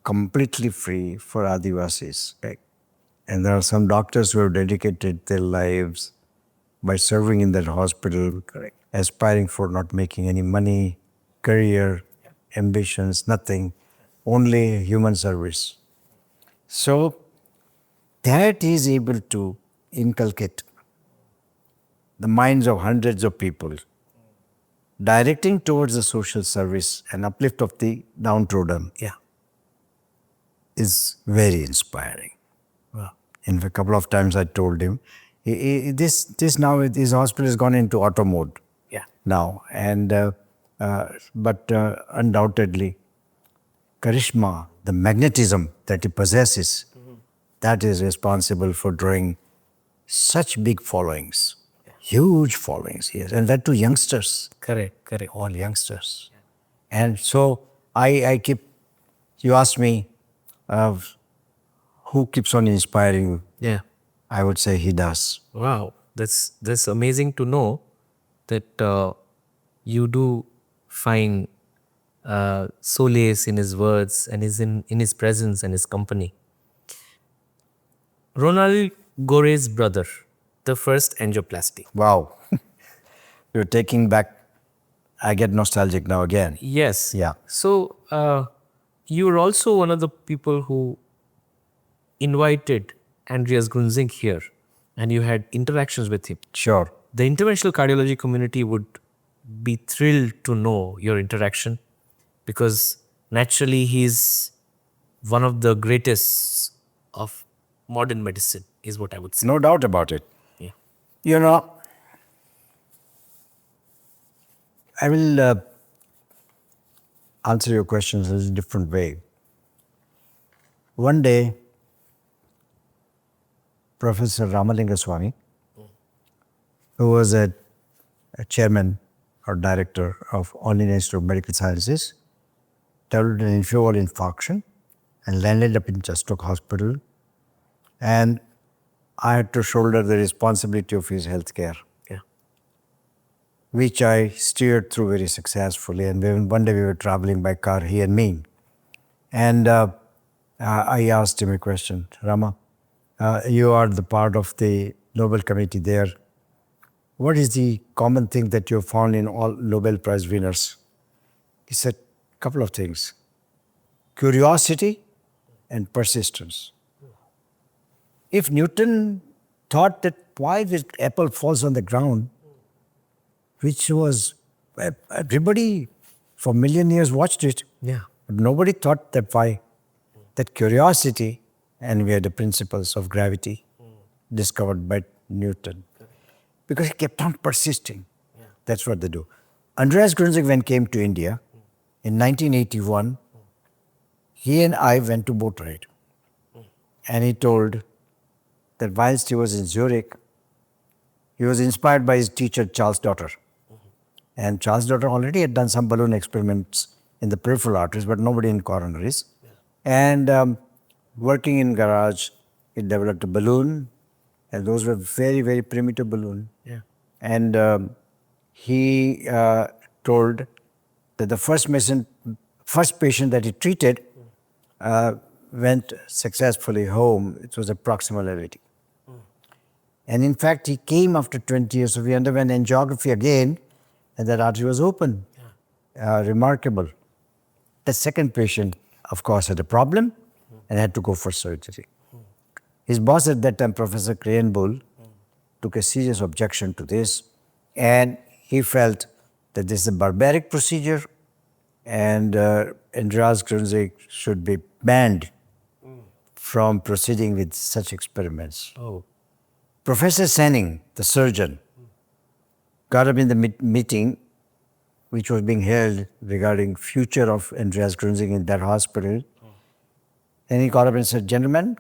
completely free for Adivasis. Right? And there are some doctors who have dedicated their lives by serving in that hospital, correct, aspiring for not making any money, career, ambitions, nothing, only human service. So that is able to inculcate the minds of hundreds of people, directing towards the social service and uplift of the downtrodden. Yeah. Is very inspiring. Wow. In a couple of times I told him, this now his hospital has gone into auto mode. Yeah. Now, and but undoubtedly, charisma, the magnetism that he possesses, that is responsible for drawing such big followings, huge followings here, and that to youngsters, Correct. all youngsters. And so I keep. You asked me, who keeps on inspiring you? Yeah. I would say he does. Wow. That's amazing to know that you do find solace in his words and is in his presence and his company. Ronald Gore's brother, the first angioplasty. Wow. You're taking back, I get nostalgic now again. Yes. Yeah. So you were also one of the people who invited Andreas Grunzing here and you had interactions with him. Sure. The interventional cardiology community would be thrilled to know your interaction because naturally he's one of the greatest of modern medicine, is what I would say. No doubt about it. Yeah. You know, I will answer your questions in a different way. One day, Professor Ramalinga Swami, who was a chairman or director of All India Institute of Medical Sciences, developed an infeval infarction and landed up in Chestok Hospital. And I had to shoulder the responsibility of his health care, Yeah. which I steered through very successfully. And one day we were traveling by car, he and me. And I asked him a question, Rama, you are the part of the Nobel Committee there. What is the common thing that you have found in all Nobel Prize winners? He said, a couple of things. Curiosity and persistence. If Newton thought that why the apple falls on the ground, which was, everybody for a million years watched it, Yeah. but nobody thought that why. That curiosity, and we had the principles of gravity discovered by Newton. Because he kept on persisting. That's what they do. Andreas Grunzig, when came to India in 1981, he and I went to boat ride. And he told that whilst he was in Zurich, he was inspired by his teacher, Charles Dotter. And Charles Dotter already had done some balloon experiments in the peripheral arteries, but nobody in coronaries. And working in garage, he developed a balloon, and those were very, very primitive balloon. Yeah. And he told that the first patient that he treated went successfully home. It was a proximal LVT. And in fact, he came after 20 years, so we underwent angiography again, and that artery was open. Remarkable. The second patient, of course, had a problem and had to go for surgery. His boss at that time, Professor Cranebull, took a serious objection to this, and he felt that this is a barbaric procedure and Andreas Grunzig should be banned from proceeding with such experiments. Oh. Professor Senning, the surgeon, got up in the meeting which was being held regarding future of Andreas Grunzig in that hospital. And he got up and said, gentlemen,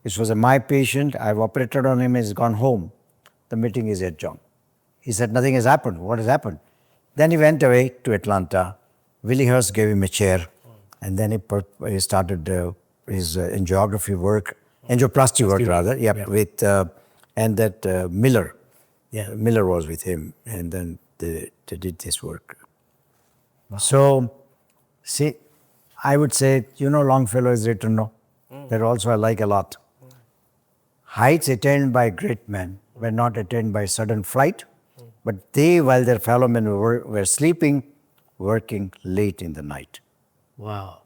this was my patient. I've operated on him. He's gone home. The meeting is adjourned. He said, nothing has happened. What has happened? Then he went away to Atlanta. Willie Hurst gave him a chair. And then he started his angiography work, angioplasty work rather, with, and that Miller. Yeah, Miller was with him. And then they did this work. Wow. So, see, I would say, Longfellow is written, no? That also I like a lot. Heights attained by great men were not attained by sudden flight, but they, while their fellow men were sleeping, working late in the night. Wow.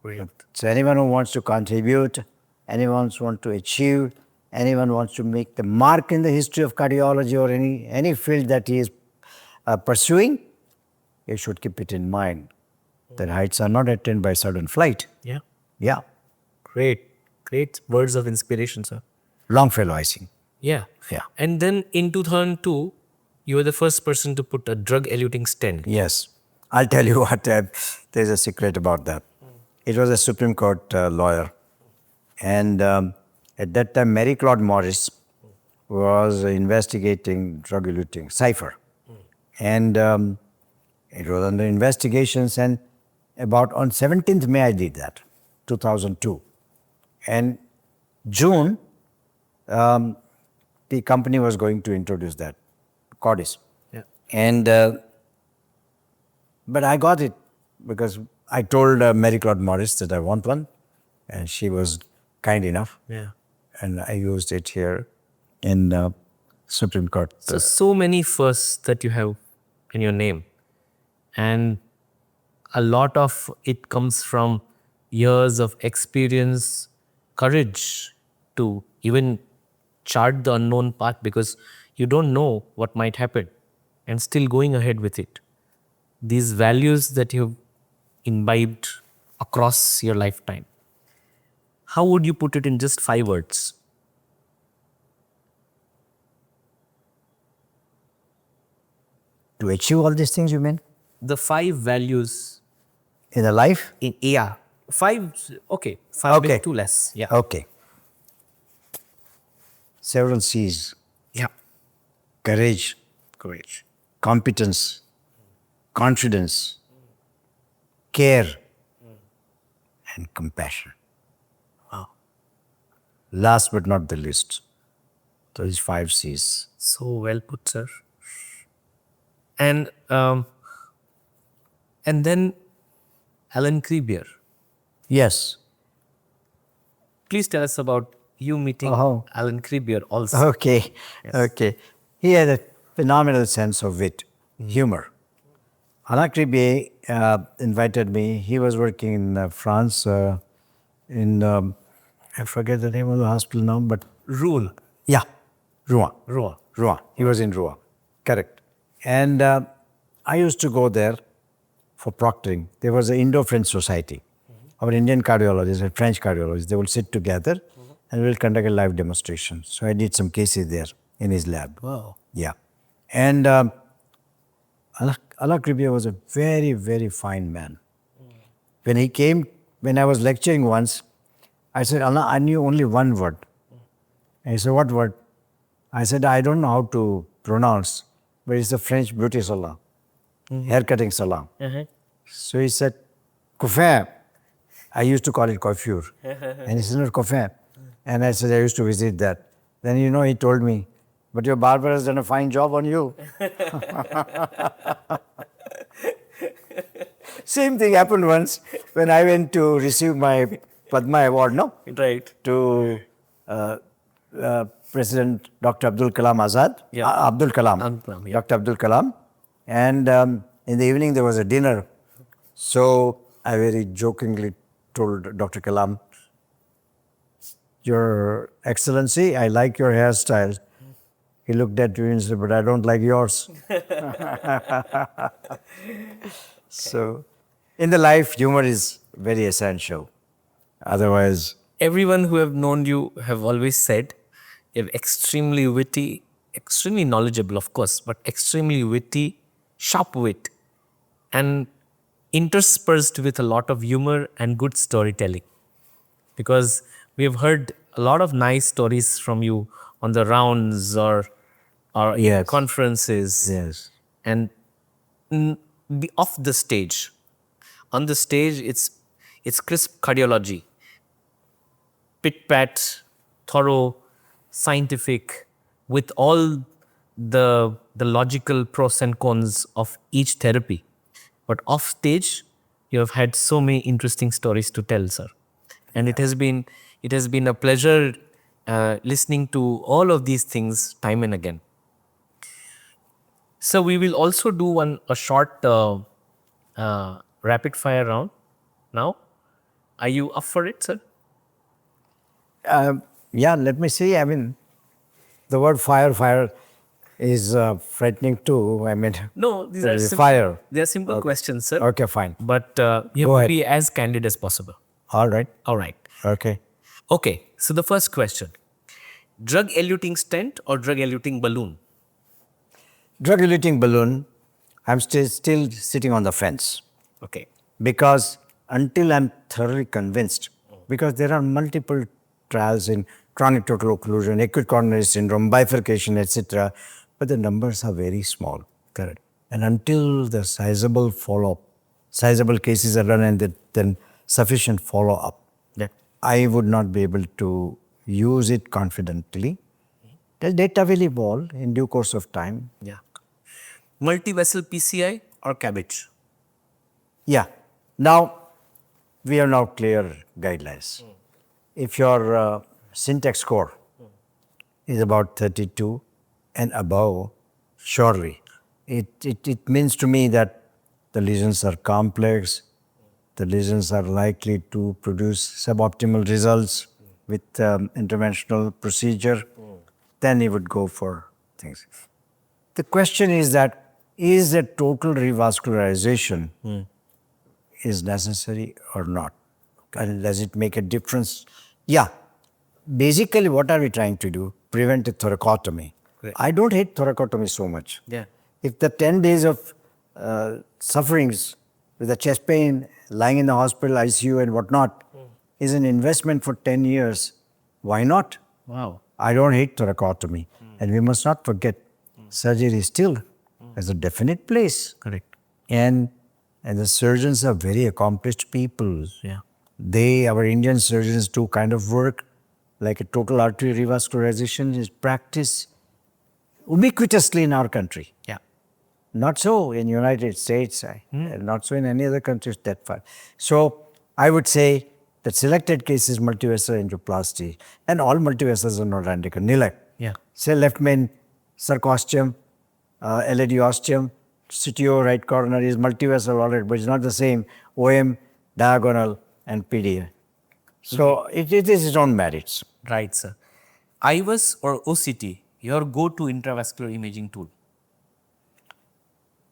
Great. So anyone who wants to contribute, anyone who wants to achieve, anyone wants to make the mark in the history of cardiology or any field that he is pursuing, he should keep it in mind that heights are not attained by sudden flight. Yeah. Yeah. Great. Great words of inspiration, sir. Longfellow, I think. Yeah. Yeah. And then in 2002, you were the first person to put a drug-eluting stent. Yes. I'll tell you what, there's a secret about that. It was a Supreme Court lawyer. And at that time, Mary Claude Morris was investigating drug-eluting, cipher. And it was under investigations. And about on 17th May, I did that, 2002. And June, the company was going to introduce that, Cordis. Yeah. And, but I got it because I told Mary Claude Morris that I want one. And she was kind enough. Yeah. And I used it here in Supreme Court. So many firsts that you have in your name. And a lot of it comes from years of experience, courage to even chart the unknown path because you don't know what might happen and still going ahead with it. These values that you've imbibed across your lifetime. How would you put it in just 5 words? To achieve all these things, you mean? The 5 values In a life? in 5, okay, 5 Okay. is too less. Yeah. Okay. Several C's. Yeah. Courage, competence, confidence, care, and compassion. Wow. Last but not the least, those 5 C's. So well put, sir. And then Alan Crebier. Yes. Please tell us about you meeting Oh. Alan Crebier also. Okay. Okay. He had a phenomenal sense of wit, humor. Alain Cribier invited me. He was working in France, I forget the name of the hospital now, but Rule. yeah, Rouen. Roa. Rouen. He was in Rouen. Correct. And I used to go there for proctoring. There was an Indo-French society. Our Indian cardiologists and French cardiologists, they would sit together and we'll conduct a live demonstration. So I did some cases there in his lab. Wow. Yeah. And Alain Cribier was a very, very fine man. When he came, when I was lecturing once, I said, Alain, I knew only one word. And he said, what word? I said, I don't know how to pronounce, but it's a French beauty salon, haircutting salon. So he said, coiffure. I used to call it coiffure. And he said, no, coiffure. And I said, I used to visit that. Then, he told me, but your barber has done a fine job on you. Same thing happened once when I went to receive my Padma Award, no? Right. To President Dr. Abdul Kalam Azad. Yeah. Abdul Kalam. Abdul Kalam, yeah. Dr. Abdul Kalam. And in the evening there was a dinner. So I very jokingly told Dr. Kalam, Your Excellency, I like your hairstyle. He looked at you and said, but I don't like yours. So, in the life, humor is very essential. Otherwise, Everyone who have known you have always said you're extremely witty, extremely knowledgeable, of course, but extremely witty, sharp wit, and interspersed with a lot of humor and good storytelling. Because we have heard a lot of nice stories from you on the rounds or in yes, conferences yes, and be off the stage. On the stage, it's crisp cardiology, pit pat, thorough, scientific, with all the logical pros and cons of each therapy. But off stage, you have had so many interesting stories to tell, sir. And it has been a pleasure listening to all of these things time and again. So we will also do a short rapid fire round now. Are you up for it, sir? yeah. Let me see. I mean, the word fire is frightening too. I mean, No, these there are is simple. fire. They are simple questions, sir. Okay, fine. But you Go have to ahead. be as candid as possible. All right. All right. Okay. Okay. So the first question: drug-eluting stent or drug-eluting balloon? Drug-eluting balloon, I'm still sitting on the fence Okay. because until I'm thoroughly convinced, because there are multiple trials in chronic total occlusion, acute coronary syndrome, bifurcation, etc., but the numbers are very small. Correct. And until the sizable follow-up, sizable cases are run and then sufficient follow-up, Yeah. I would not be able to use it confidently. The data will evolve in due course of time. Yeah. Multi-vessel PCI or cabbage? Yeah. Now, we have now clear guidelines. If your syntax score is about 32 and above, surely it means to me that the lesions are complex, the lesions are likely to produce suboptimal results with interventional procedure, then you would go for things. The question is that is a total revascularization is necessary or not? And does it make a difference? Yeah. Basically, what are we trying to do? Prevent a thoracotomy. Correct. I don't hate thoracotomy so much. Yeah. If the 10 days of sufferings with the chest pain, lying in the hospital, ICU, and whatnot is an investment for 10 years, why not? Wow. I don't hate thoracotomy. And we must not forget surgery still has a definite place. Correct. And the surgeons are very accomplished people. Yeah. Our Indian surgeons do kind of work like a total artery revascularization is practiced ubiquitously in our country. Yeah. Not so in United States, not so in any other countries that far. So I would say that selected cases multivessel angioplasty and all multivessels are not radical. NILAC. Yeah. Say left main sarcostium, LAD ostium, CTO right coronary is multivessel already, but it's not the same. OM, diagonal, and PDA. So it is its own merits. Right, sir. IVUS or OCT, your go-to intravascular imaging tool?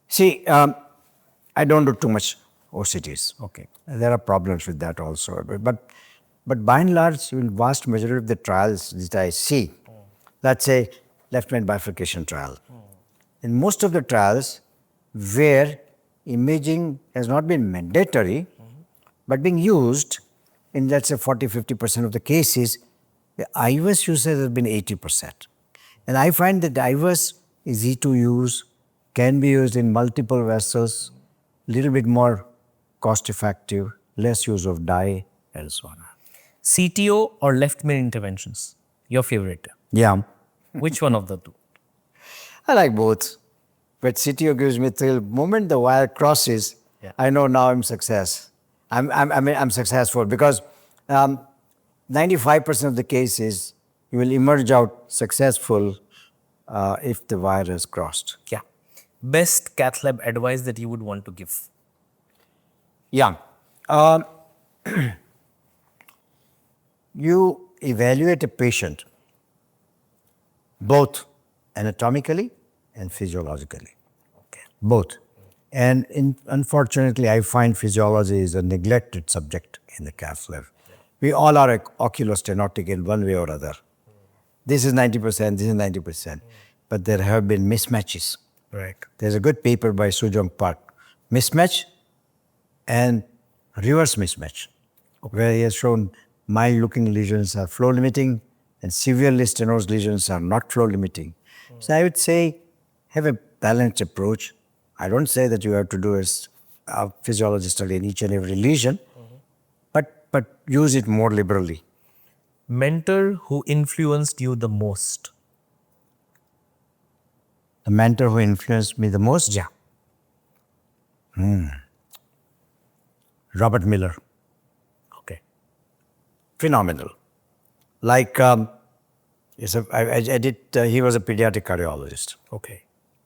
See, I don't do too much OCTs. Okay, there are problems with that also. But by and large, in vast majority of the trials that I see, let's say left main bifurcation trial, in most of the trials where imaging has not been mandatory, but being used in let's say 40-50% of the cases, the IVUS usage has been 80%. And I find that the IVUS is easy to use, can be used in multiple vessels, little bit more cost effective, less use of dye, and so on. CTO or left main interventions? Your favorite? Yeah, Which one of the two? I like both. But CTO gives me till moment the wire crosses, Yeah. I know now I'm success. I'm successful because 95% of the cases you will emerge out successful if the wire is crossed. Yeah. Best cath lab advice that you would want to give? Yeah. You evaluate a patient both anatomically and physiologically. Both. And unfortunately, I find physiology is a neglected subject in the cath lab. We all are oculostenotic in one way or other. This is 90%, this is 90%. But there have been mismatches. Right. There's a good paper by Sujong Park, mismatch and reverse mismatch, where he has shown mild looking lesions are flow limiting and severely stenosed lesions are not flow limiting. So I would say have a balanced approach. I don't say that you have to do a physiology study in each and every lesion, but use it more liberally. Mentor who influenced you the most? The mentor who influenced me the most? Yeah. Robert Miller. Okay. Phenomenal. Like, he was a pediatric cardiologist. Okay.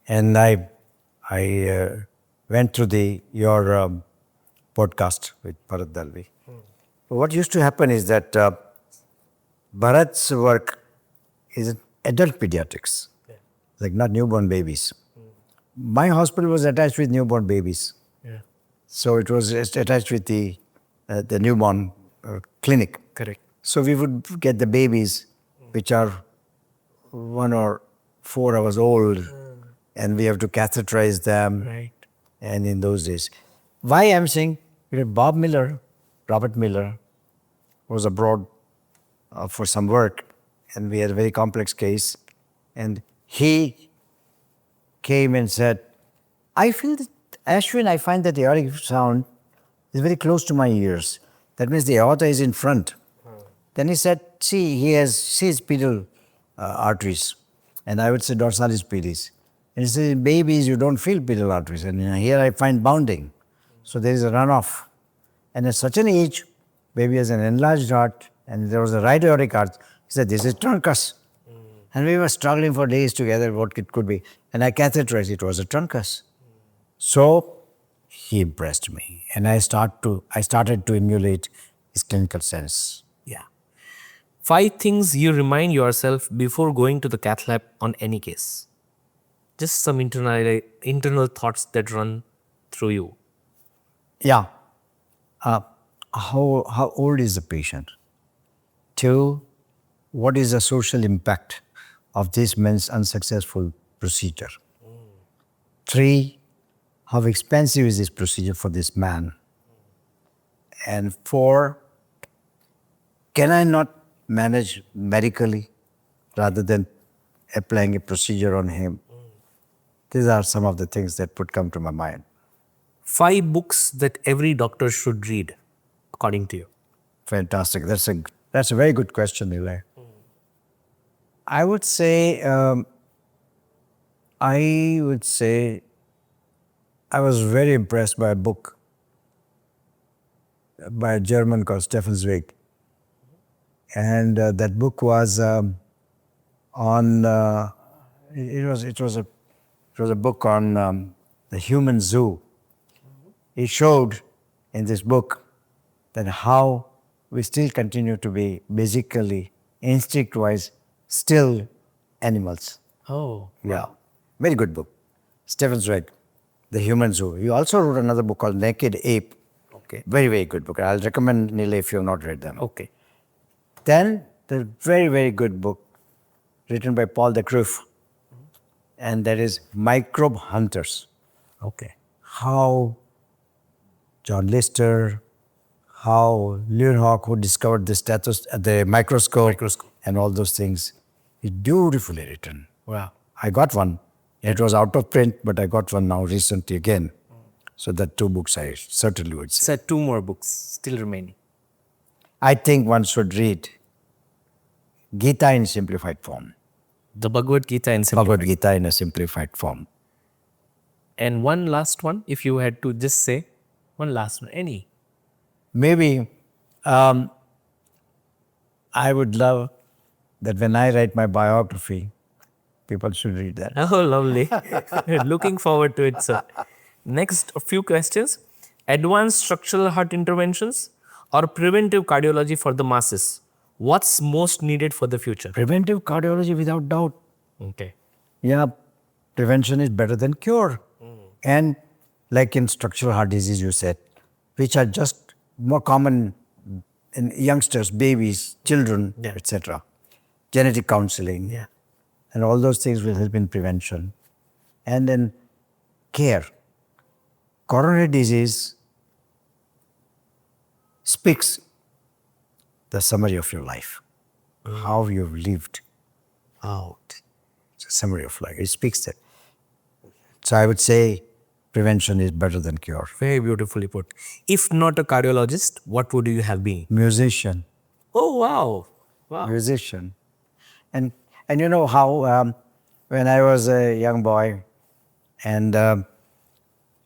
And I went through your podcast with Bharat Dalvi. What used to happen is that Bharat's work is adult pediatrics, like not newborn babies. My hospital was attached with newborn babies. Yeah. So it was attached with the newborn clinic. Correct. So we would get the babies which are 1 or 4 hours old, and we have to catheterize them. Right. And in those days, why I'm saying, Robert Miller was abroad for some work, and we had a very complex case, and he came and said, I feel that, Ashwin, I find that the aortic sound is very close to my ears. That means the aorta is in front. Then he said, see, he has pedal arteries. And I would say dorsalis pedis. And he said, in babies, you don't feel pedal arteries. And here I find bounding. So there is a runoff. And at such an age, baby has an enlarged heart, and there was a right aortic arch. He said, this is truncus. And we were struggling for days together what it could be. And I catheterized, it was a truncus. So he impressed me. And I started to emulate his clinical sense. Yeah. 5 things you remind yourself before going to the cath lab on any case. Just some internal thoughts that run through you. Yeah. How old is the patient? 2, what is the social impact of this man's unsuccessful procedure? 3, how expensive is this procedure for this man? And 4, can I not manage medically rather than applying a procedure on him? These are some of the things that would come to my mind. 5 books that every doctor should read, according to you. Fantastic. That's a very good question, Eli. I would say I was very impressed by a book by a German called Stefan Zweig. And that book was on it was a book on the human zoo. He showed in this book that how we still continue to be basically instinct-wise still animals. Oh. Yeah, very good book. Stefan Zweig, The Human Zoo. He also wrote another book called Naked Ape. Okay. Very, very good book. I'll recommend Nile if you have not read them. Okay. Then the very, very good book written by Paul de Kruif, and that is Microbe Hunters. Okay. How John Lister, how Leeuwenhoek, who discovered the microscope, and all those things, is beautifully written. Wow. I got one. It was out of print, but I got one now recently again. So that 2 books I certainly would say. Said 2 more books still remaining. I think one should read Gita in simplified form. The Bhagavad Gita in simple. Bhagavad Gita in a simplified form. And one last one, if you had to just say one last one, any. Maybe I would love that when I write my biography, people should read that. Oh, lovely. Looking forward to it, sir. Next, a few questions. Advanced structural heart interventions or preventive cardiology for the masses? What's most needed for the future? Preventive cardiology without doubt. Okay. Yeah, prevention is better than cure. And like in structural heart disease, you said, which are just more common in youngsters, babies, children, Yeah. etc. Genetic counseling, Yeah. and all those things will help in prevention. And then care. Coronary disease speaks the summary of your life, how you've lived out. It's a summary of life. It speaks that. So I would say prevention is better than cure. Very beautifully put. If not a cardiologist, what would you have been? Musician, Oh, wow. Wow. musician, and you know how when I was a young boy, and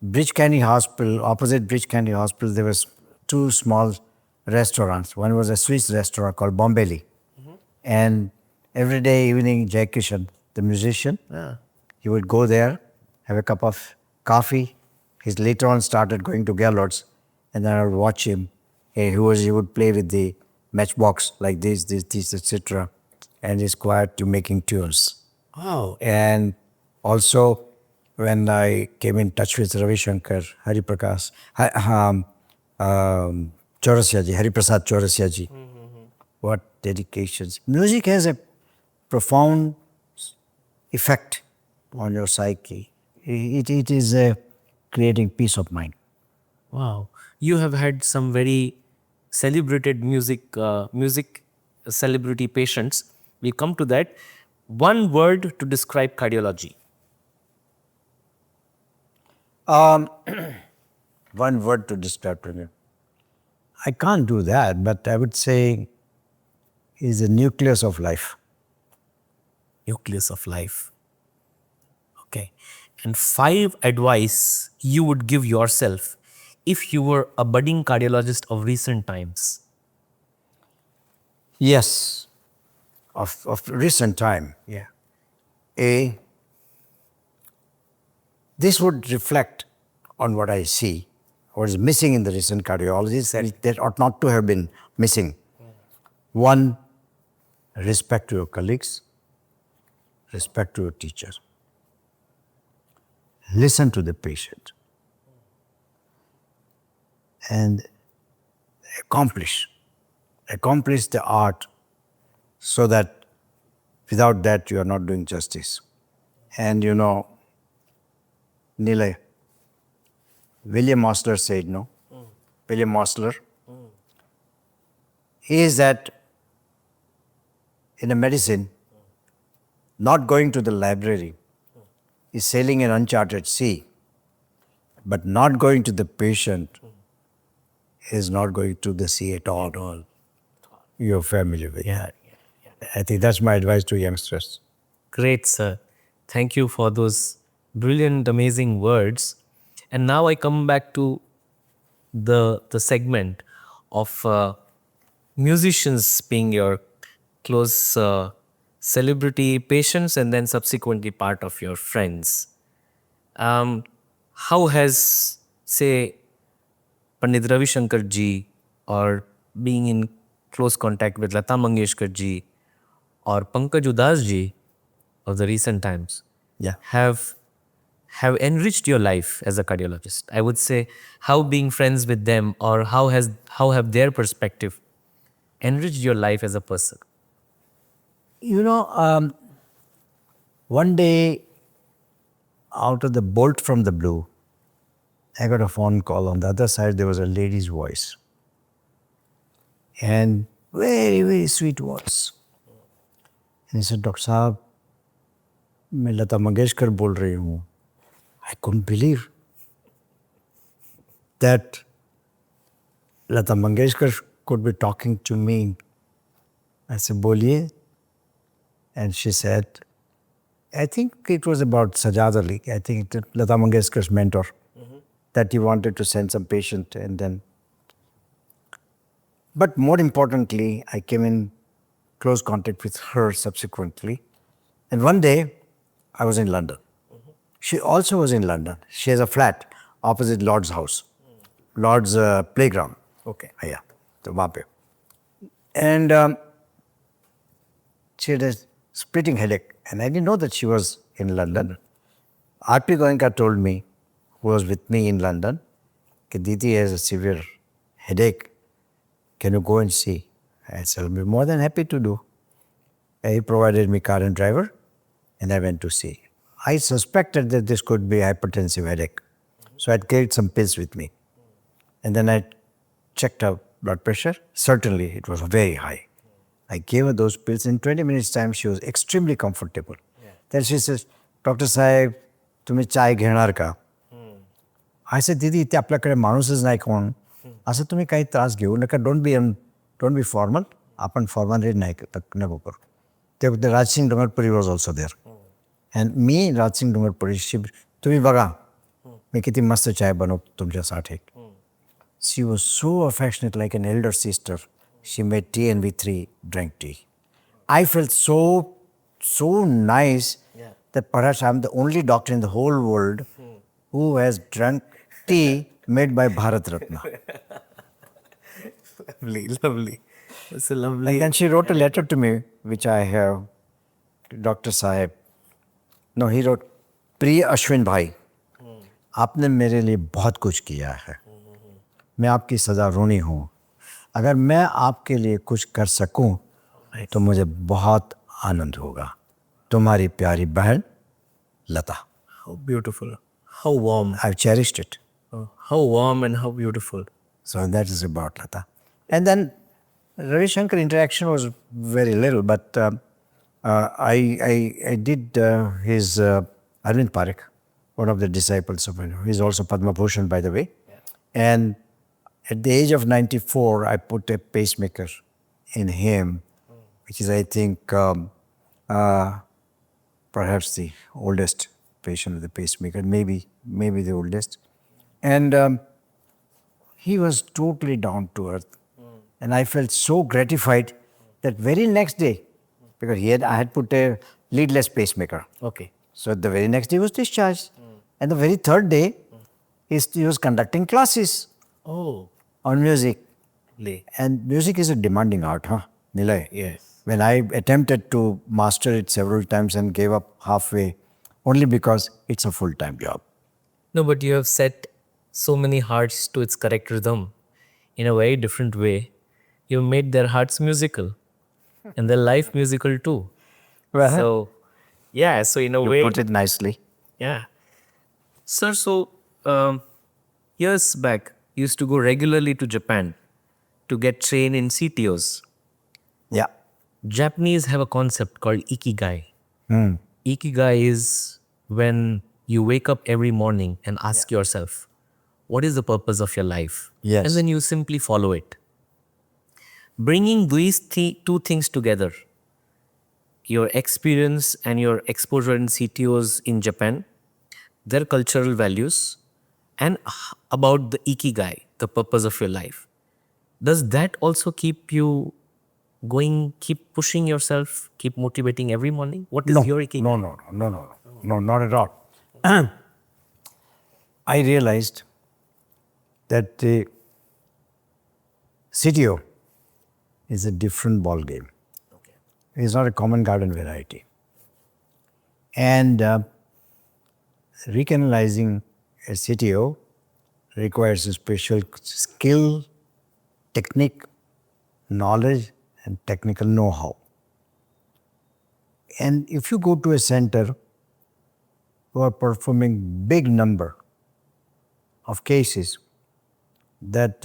Bridge Candy Hospital, opposite Bridge Candy Hospital, there was two small restaurants. One was a Swiss restaurant called Bombelli, and every day evening, Jai Kishan, the musician, he would go there, have a cup of coffee. He later on started going to Gallows, and then I would watch him. He would play with the matchbox like this, etc. And he's quiet to making tunes. Wow. And also, when I came in touch with Ravi Shankar, Hari Prakash, Chaurasiaji, Hari Prasad Chaurasiaji, what dedications. Music has a profound effect on your psyche. It is creating peace of mind. Wow. You have had some very celebrated music celebrity patients. We come to that. One word to describe cardiology. One word to describe it. I can't do that, but I would say is the nucleus of life. Nucleus of life. Okay. And 5 advice you would give yourself if you were a budding cardiologist of recent times. Yes, of recent time. Yeah. A, this would reflect on what I see, what is missing in the recent cardiologists, and that ought not to have been missing. One, respect to your colleagues, respect to your teacher. Listen to the patient. And accomplish the art, so that without that you are not doing justice. And you know, Nilay, William Osler said, no? William Osler is that in a medicine, not going to the library is sailing an uncharted sea, but not going to the patient is not going to the sea at all. You're familiar with that. I think that's my advice to youngsters. Great, sir. Thank you for those brilliant, amazing words. And now I come back to the segment of musicians being your close celebrity patients and then subsequently part of your friends. How has, say, Pandit Ravi Shankar ji or being in close contact with Lata Mangeshkar ji or Pankaj Udas ji of the recent times Yeah. have enriched your life as a cardiologist? I would say how being friends with them or how have their perspective enriched your life as a person? You know, one day, out of the bolt from the blue, I got a phone call. On the other side, there was a lady's voice. And very, very sweet voice. And he said, Dr. Saab, मैं लता मंगेशकर बोल रही हूँ. I couldn't believe that Lata Mangeshkar could be talking to me. I said, बोलिए. And she said, I think it was about Sajad Ali. I think Lata Mangeshkar's mentor, that he wanted to send some patient and then. But more importantly, I came in close contact with her subsequently. And one day, I was in London. She also was in London. She has a flat opposite Lord's house, Lord's playground. Okay. Yeah, so वहाँ पे. And she had a splitting headache. And I didn't know that she was in London. R.P. Goenka told me, who was with me in London, that Didi has a severe headache. Can you go and see? I said, I'll be more than happy to do. He provided me car and driver, and I went to see. I suspected that this could be hypertensive headache. So I carried some pills with me. And then I checked her blood pressure. Certainly, it was very high. I gave her those pills. In 20 minutes' time, she was extremely comfortable. Then she says, Dr. Saib, तुम्ही चाय घेणार का? I said, Didi, इथे आपल्याकडे माणूसच नाही कोण. असं तुम्ही काही त्रास घेऊ नका. Don't be formal. आपण formality नाही नको करू. The Raj Singh Dungarpuri was also there. And me, Raj Singh Dungarpuri, तुम्ही बघा, मी किती मस्त चाय बनवतो तुमच्यासाठी. She was so affectionate, like an elder sister. She made tea and we three drank tea. I felt so nice that perhaps I'm the only doctor in the whole world who has drunk tea made by Bharat Ratna. Lovely. That's a lovely. And then she wrote a letter to me, which I have, Dr. Sahib. No, he wrote, प्रिय अश्विन भाई, आपने मेरे लिए बहुत कुछ किया है. मैं आपकी सदा ऋणी हूँ. अगर मैं आपके लिए कुछ कर सकूँ, तो मुझे बहुत आनंद होगा. तुम्हारी प्यारी बहन लता. How beautiful. How warm. I've cherished it. How warm and how beautiful. So that is about Lata. And then Ravi Shankar interaction was very little, but I did his Arvind Parekh, one of the disciples of him. He's also Padma Bhushan, by the way. And at the age of 94, I put a pacemaker in him, which is, I think, perhaps the oldest patient with a pacemaker, maybe the oldest. And he was totally down to earth. And I felt so gratified that very next day, because I had put a leadless pacemaker. Okay. So the very next day he was discharged. And the very third day, he was conducting classes on music. And music is a demanding art, huh, Nilay? Yes. When I attempted to master it several times and gave up halfway, only because it's a full-time job. No, but you have set so many hearts to its correct rhythm in a very different way. You made their hearts musical and their life musical too. Well, So, yeah, so in a way. you put it nicely. Yeah. Sir, so years back, you used to go regularly to Japan to get trained in CTOs. Yeah. Japanese have a concept called ikigai. Ikigai is when you wake up every morning and ask yourself, what is the purpose of your life? Yes. And then you simply follow it. Bringing these two things together, your experience and your exposure in CTOs in Japan, their cultural values, and about the ikigai, the purpose of your life. Does that also keep you going, keep pushing yourself, keep motivating every morning? What is your ikigai? No, not at all. I realized that the CTO is a different ball game. Okay. It's not a common garden variety. And recanalizing a CTO requires a special skill, technique, knowledge, and technical know-how. And if you go to a center who are performing big number of cases, that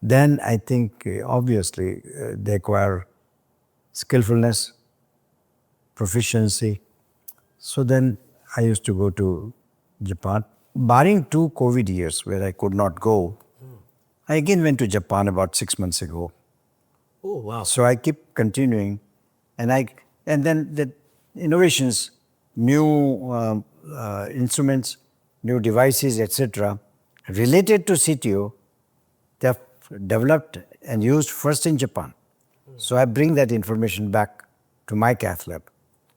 then I think obviously they acquire skillfulness, proficiency. So then I used to go to Japan. Barring 2 COVID years where I could not go, I again went to Japan about 6 months ago. Oh, wow. So I keep continuing, and then the innovations, new instruments, new devices, etc., related to CTO, they have developed and used first in Japan. So I bring that information back to my cath lab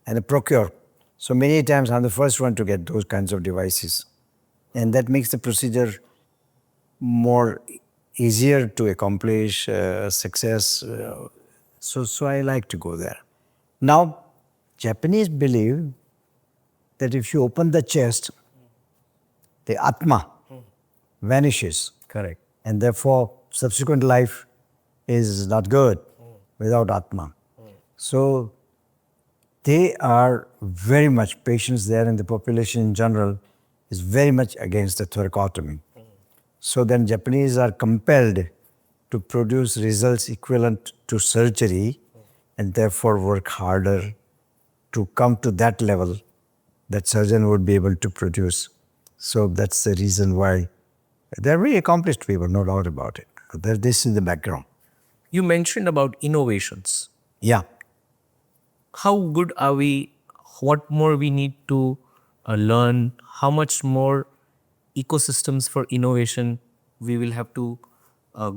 and I procure. So many times I'm the first one to get those kinds of devices, and that makes the procedure more easier to accomplish success. So I like to go there. Now, Japanese believe that if you open the chest, the Atma vanishes. Correct. And therefore, subsequent life is not good without Atma. So they are very much, patients there and the population in general is very much against the thoracotomy. So then Japanese are compelled to produce results equivalent to surgery and therefore work harder to come to that level that surgeon would be able to produce. So that's the reason why they're very accomplished people, no doubt about it. This is the background. You mentioned about innovations. Yeah. How good are we? What more we need to learn? How much more ecosystems for innovation we will have to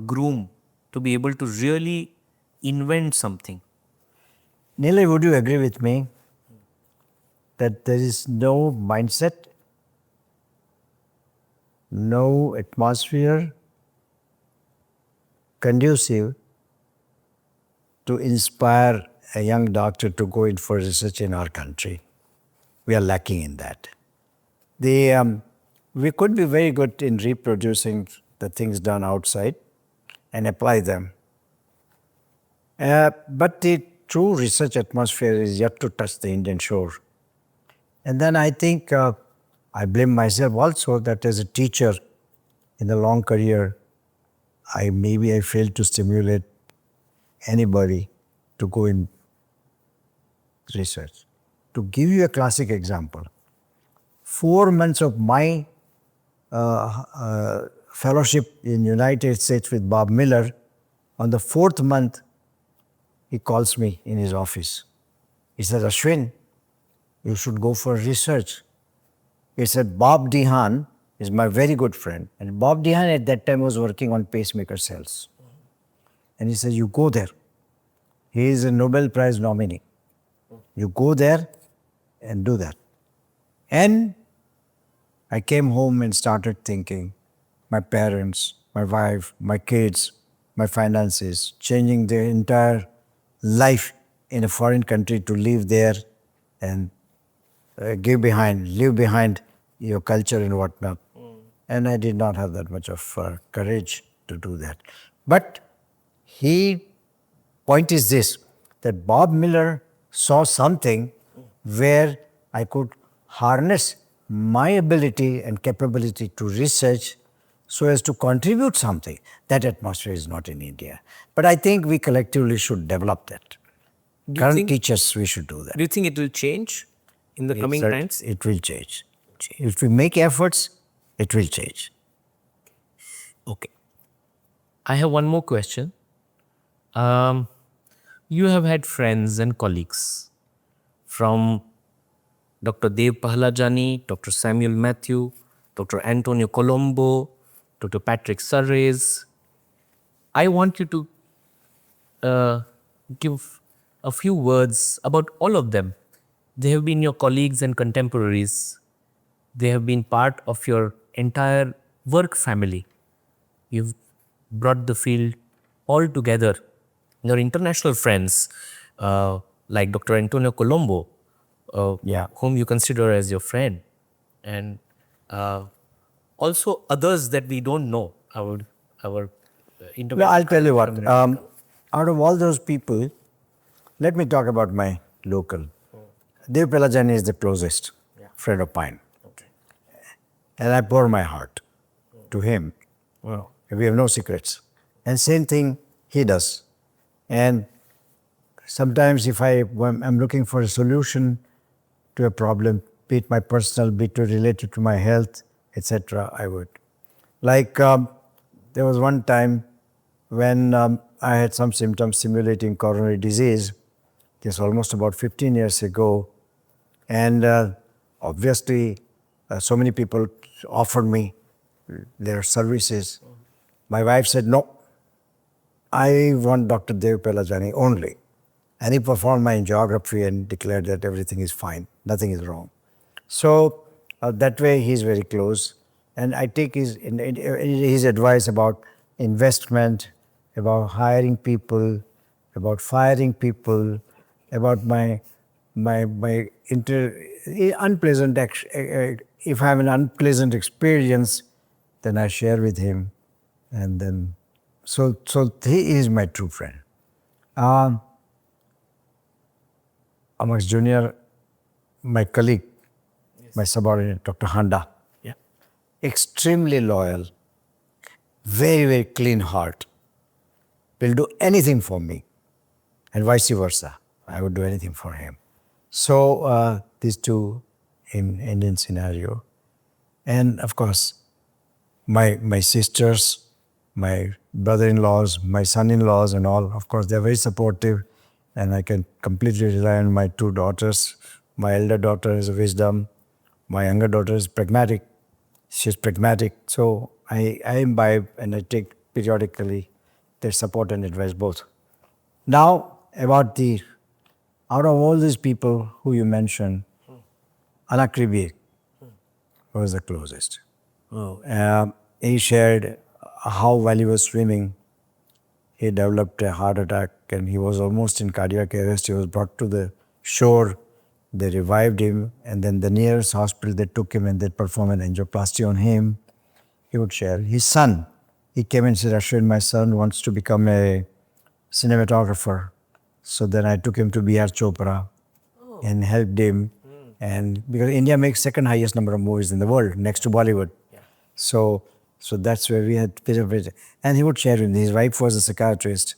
groom to be able to really invent something? Neela, would you agree with me that there is no mindset, no atmosphere conducive to inspire a young doctor to go in for research in our country? We are lacking in that. We could be very good in reproducing the things done outside and apply them. But the true research atmosphere is yet to touch the Indian shore. And then I think I blame myself also that as a teacher in a long career, I failed to stimulate anybody to go in research. To give you a classic example, 4 months of my fellowship in United States with Bob Miller, on the 4th month, he calls me in his office. He said, Ashwin, you should go for research. He said, Bob Dehan is my very good friend. And Bob Dehan at that time was working on pacemaker cells. And he said, you go there. He is a Nobel Prize nominee. You go there and do that. And I came home and started thinking, my parents, my wife, my kids, my finances, changing their entire life in a foreign country to live there and leave behind your culture and whatnot. And I did not have that much of courage to do that. But point is this, that Bob Miller saw something where I could harness my ability and capability to research so as to contribute something. That atmosphere is not in India. But I think we collectively should develop that. Current teachers, we should do that. Do you think it will change in the coming times? It will change. If we make efforts, it will change. Okay. I have one more question. You have had friends and colleagues from Dr. Dev Pahlajani, Dr. Samuel Matthew, Dr. Antonio Colombo, Dr. Patrick Surrays. I want you to give a few words about all of them. They have been your colleagues and contemporaries. They have been part of your entire work family. You've brought the field all together. Your international friends, like Dr. Antonio Colombo, whom you consider as your friend, and also others that we don't know. Our Well, I'll tell you what. Out of all those people, let me talk about my local. Dev Pelajani is the closest friend of mine. Okay. And I pour my heart to him. Wow. We have no secrets. And same thing he does. And sometimes if I'm looking for a solution to a problem, be it my personal, be it related to my health, etc., I would. Like there was one time when I had some symptoms simulating coronary disease. This almost about 15 years ago. And obviously, so many people offered me their services. My wife said, no, I want Dr. Dev Pelajani only. And he performed my angiography and declared that everything is fine, nothing is wrong. So that way he's very close. And I take his advice about investment, about hiring people, about firing people, about my my unpleasant if I have an unpleasant experience, then I share with him, and then so he is my true friend. Um, Amongst junior, my colleague, my subordinate, Dr. Handa, Yeah. extremely loyal, very clean heart, will do anything for me, and vice versa. I would do anything for him. So these two in Indian scenario, and of course my sisters, my brother-in-laws, my son-in-laws, and all. Of course, they're very supportive, and I can completely rely on my two daughters. My elder daughter is wisdom. My younger daughter is pragmatic. She's pragmatic. So I imbibe and I take periodically their support and advice both. Now, out of all these people who you mentioned, Anakribir was the closest. He shared how while he was swimming, he developed a heart attack and he was almost in cardiac arrest. He was brought to the shore. They revived him, and then the nearest hospital they took him and they performed an angioplasty on him. He would share. His son, he came and said, Ashwin, my son wants to become a cinematographer. So then I took him to B.R. Chopra and helped him. And because India makes second highest number of movies in the world, next to Bollywood. So that's where we had bit of it. And he would share with me. His wife was a psychiatrist.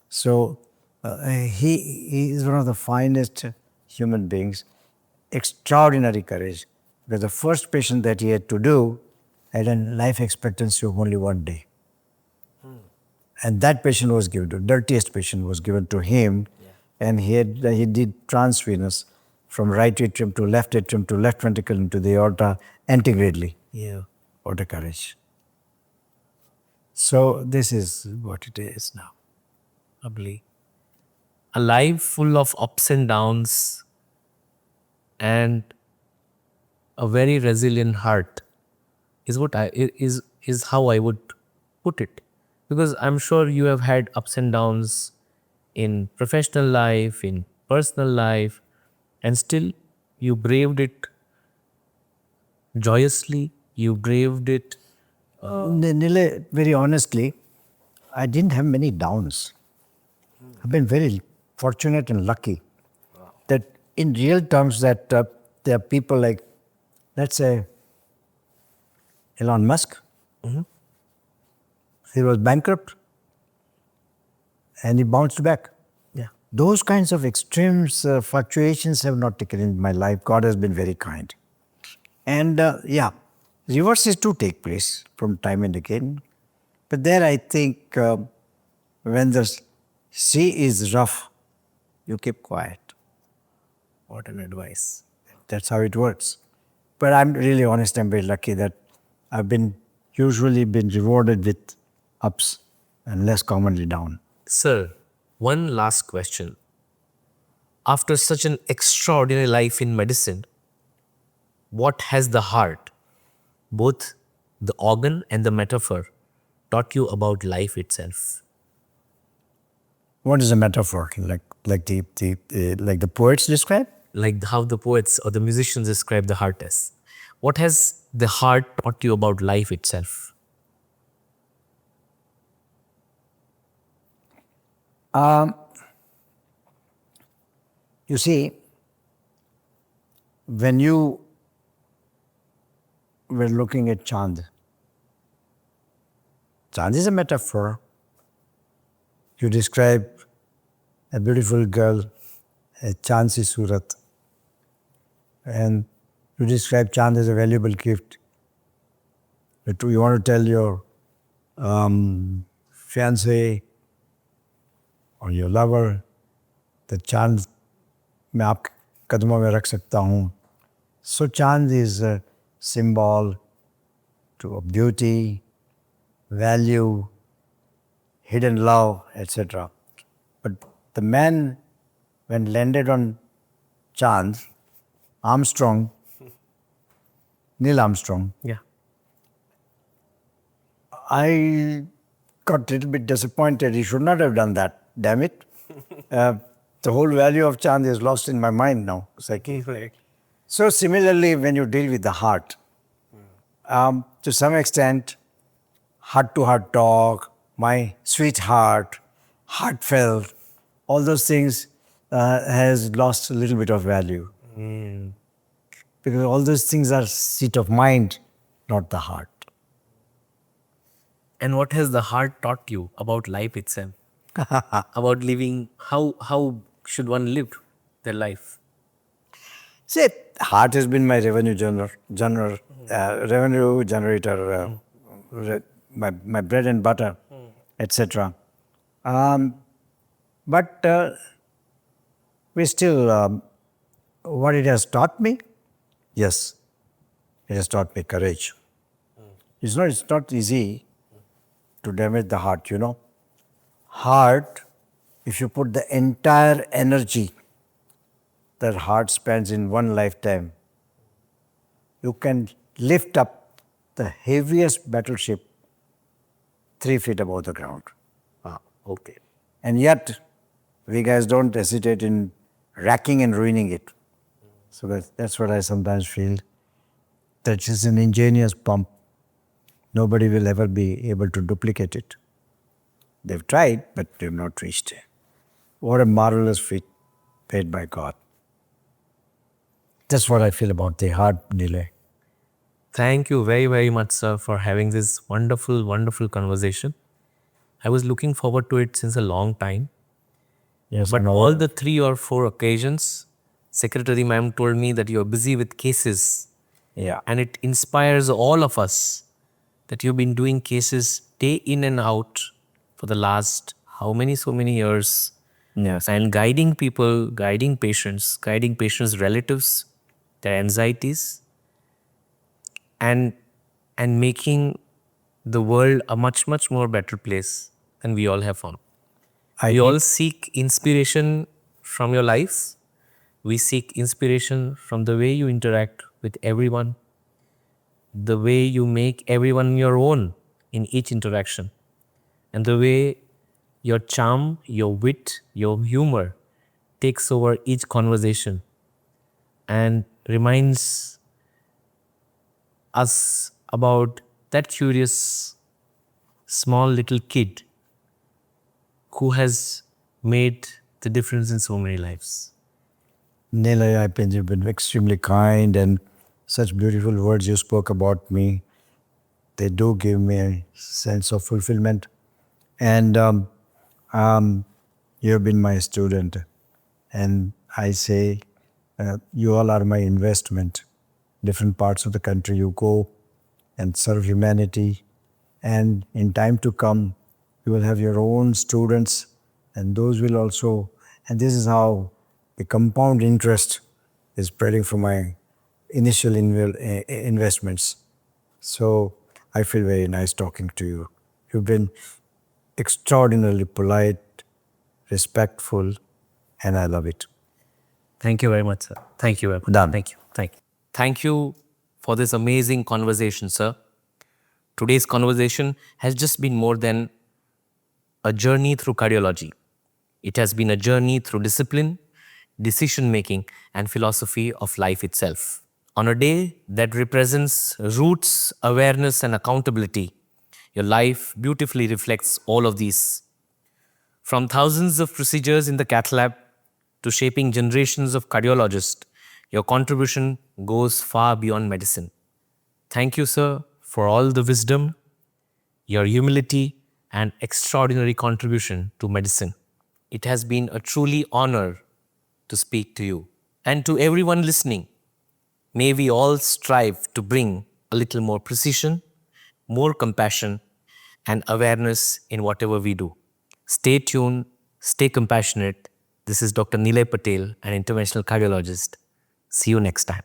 So he is one of the finest human beings. Extraordinary courage. Because the first patient that he had to do had a life expectancy of only 1 day. And that patient was given to, dirtiest patient was given to him. And he did transvenous from right atrium to left ventricle into the aorta antegradally. Yeah. What a courage. So this is what it is now. Lovely. A life full of ups and downs and a very resilient heart is what is how I would put it. Because I'm sure you have had ups and downs in professional life, in personal life, and still you braved it joyously. You braved it. Nile, very honestly, I didn't have many downs. I've been very fortunate and lucky that in real terms that there are people like, let's say, Elon Musk. He was bankrupt and he bounced back. Yeah. Those kinds of extremes, fluctuations have not taken in my life. God has been very kind. And reverses do take place from time and again. But there I think when the sea is rough, you keep quiet. What an advice. That's how it works. But I'm really honest, I'm very lucky that I've been usually been rewarded with ups and less commonly down. Sir, one last question. After such an extraordinary life in medicine, what has the heart, both the organ and the metaphor, taught you about life itself? What is a metaphor? Like the poets describe? Like how the poets or the musicians describe the heart as. What has the heart taught you about life itself? You see, when you were looking at Chand, Chand is a metaphor. You describe a beautiful girl, a Chand si surat, and you describe Chand as a valuable gift. But you want to tell your fiancé or your lover that Chand मैं आपके कदमों में रख सकता हूँ. So Chand is a symbol of beauty, value, hidden love, etc. But the man, when landed on Chand, Armstrong, Neil Armstrong, Yeah. I got a little bit disappointed. He should not have done that, damn it. The whole value of chand is lost in my mind now. It's like, so similarly, when you deal with the heart, to some extent, heart-to-heart talk, my sweetheart, heartfelt, all those things has lost a little bit of value. Because all those things are seat of mind, not the heart. And what has the heart taught you about life itself? About living, how should one live their life? See, heart has been my revenue generator, my bread and butter, etc. But we still, what it has taught me, yes, it has taught me courage. It's not easy to damage the heart, you know. Heart, if you put the entire energy that heart spends in one lifetime, you can lift up the heaviest battleship 3 feet above the ground. Okay. And yet, we guys don't hesitate in racking and ruining it. So that's what I sometimes feel. That is an ingenious pump. Nobody will ever be able to duplicate it. They've tried, but they've not reached it. What a marvelous feat paid by God. That's what I feel about the heart, Nile. Thank you very, very much, sir, for having this wonderful, wonderful conversation. I was looking forward to it since a long time. Yes, But and all the 3 or 4 occasions, Secretary ma'am told me that you're busy with cases. yeah. And it inspires all of us that you've been doing cases day in and out for the last how many, so many years. Yes. And guiding people, guiding patients' relatives, their anxieties, and making the world a much, much more better place than we all have found. I We all seek inspiration from your life. We seek inspiration from the way you interact with everyone, the way you make everyone your own in each interaction, and the way your charm, your wit, your humor takes over each conversation and reminds us about that curious small little kid who has made the difference in so many lives. Nile, I think you've been extremely kind and such beautiful words you spoke about me. They do give me a sense of fulfillment. And you have been my student. And I say, you all are my investment. Different parts of the country you go and serve humanity. And in time to come, you will have your own students, and those will also. And this is how the compound interest is spreading from my initial investments. So I feel very nice talking to you. You've been extraordinarily polite, respectful, and I love it. Thank you very much, sir. Thank you very much. Done. Thank you. Thank you. Thank you for this amazing conversation, sir. Today's conversation has just been more than a journey through cardiology. It has been a journey through discipline, decision making, and philosophy of life itself. On a day that represents roots, awareness, and accountability, your life beautifully reflects all of these. From thousands of procedures in the cath lab to shaping generations of cardiologists, your contribution goes far beyond medicine. Thank you, sir, for all the wisdom, your humility, and extraordinary contribution to medicine. It has been a truly honor to speak to you. And to everyone listening, may we all strive to bring a little more precision, more compassion, and awareness in whatever we do. Stay tuned, stay compassionate. This is Dr. Nilay Patel, an interventional cardiologist. See you next time.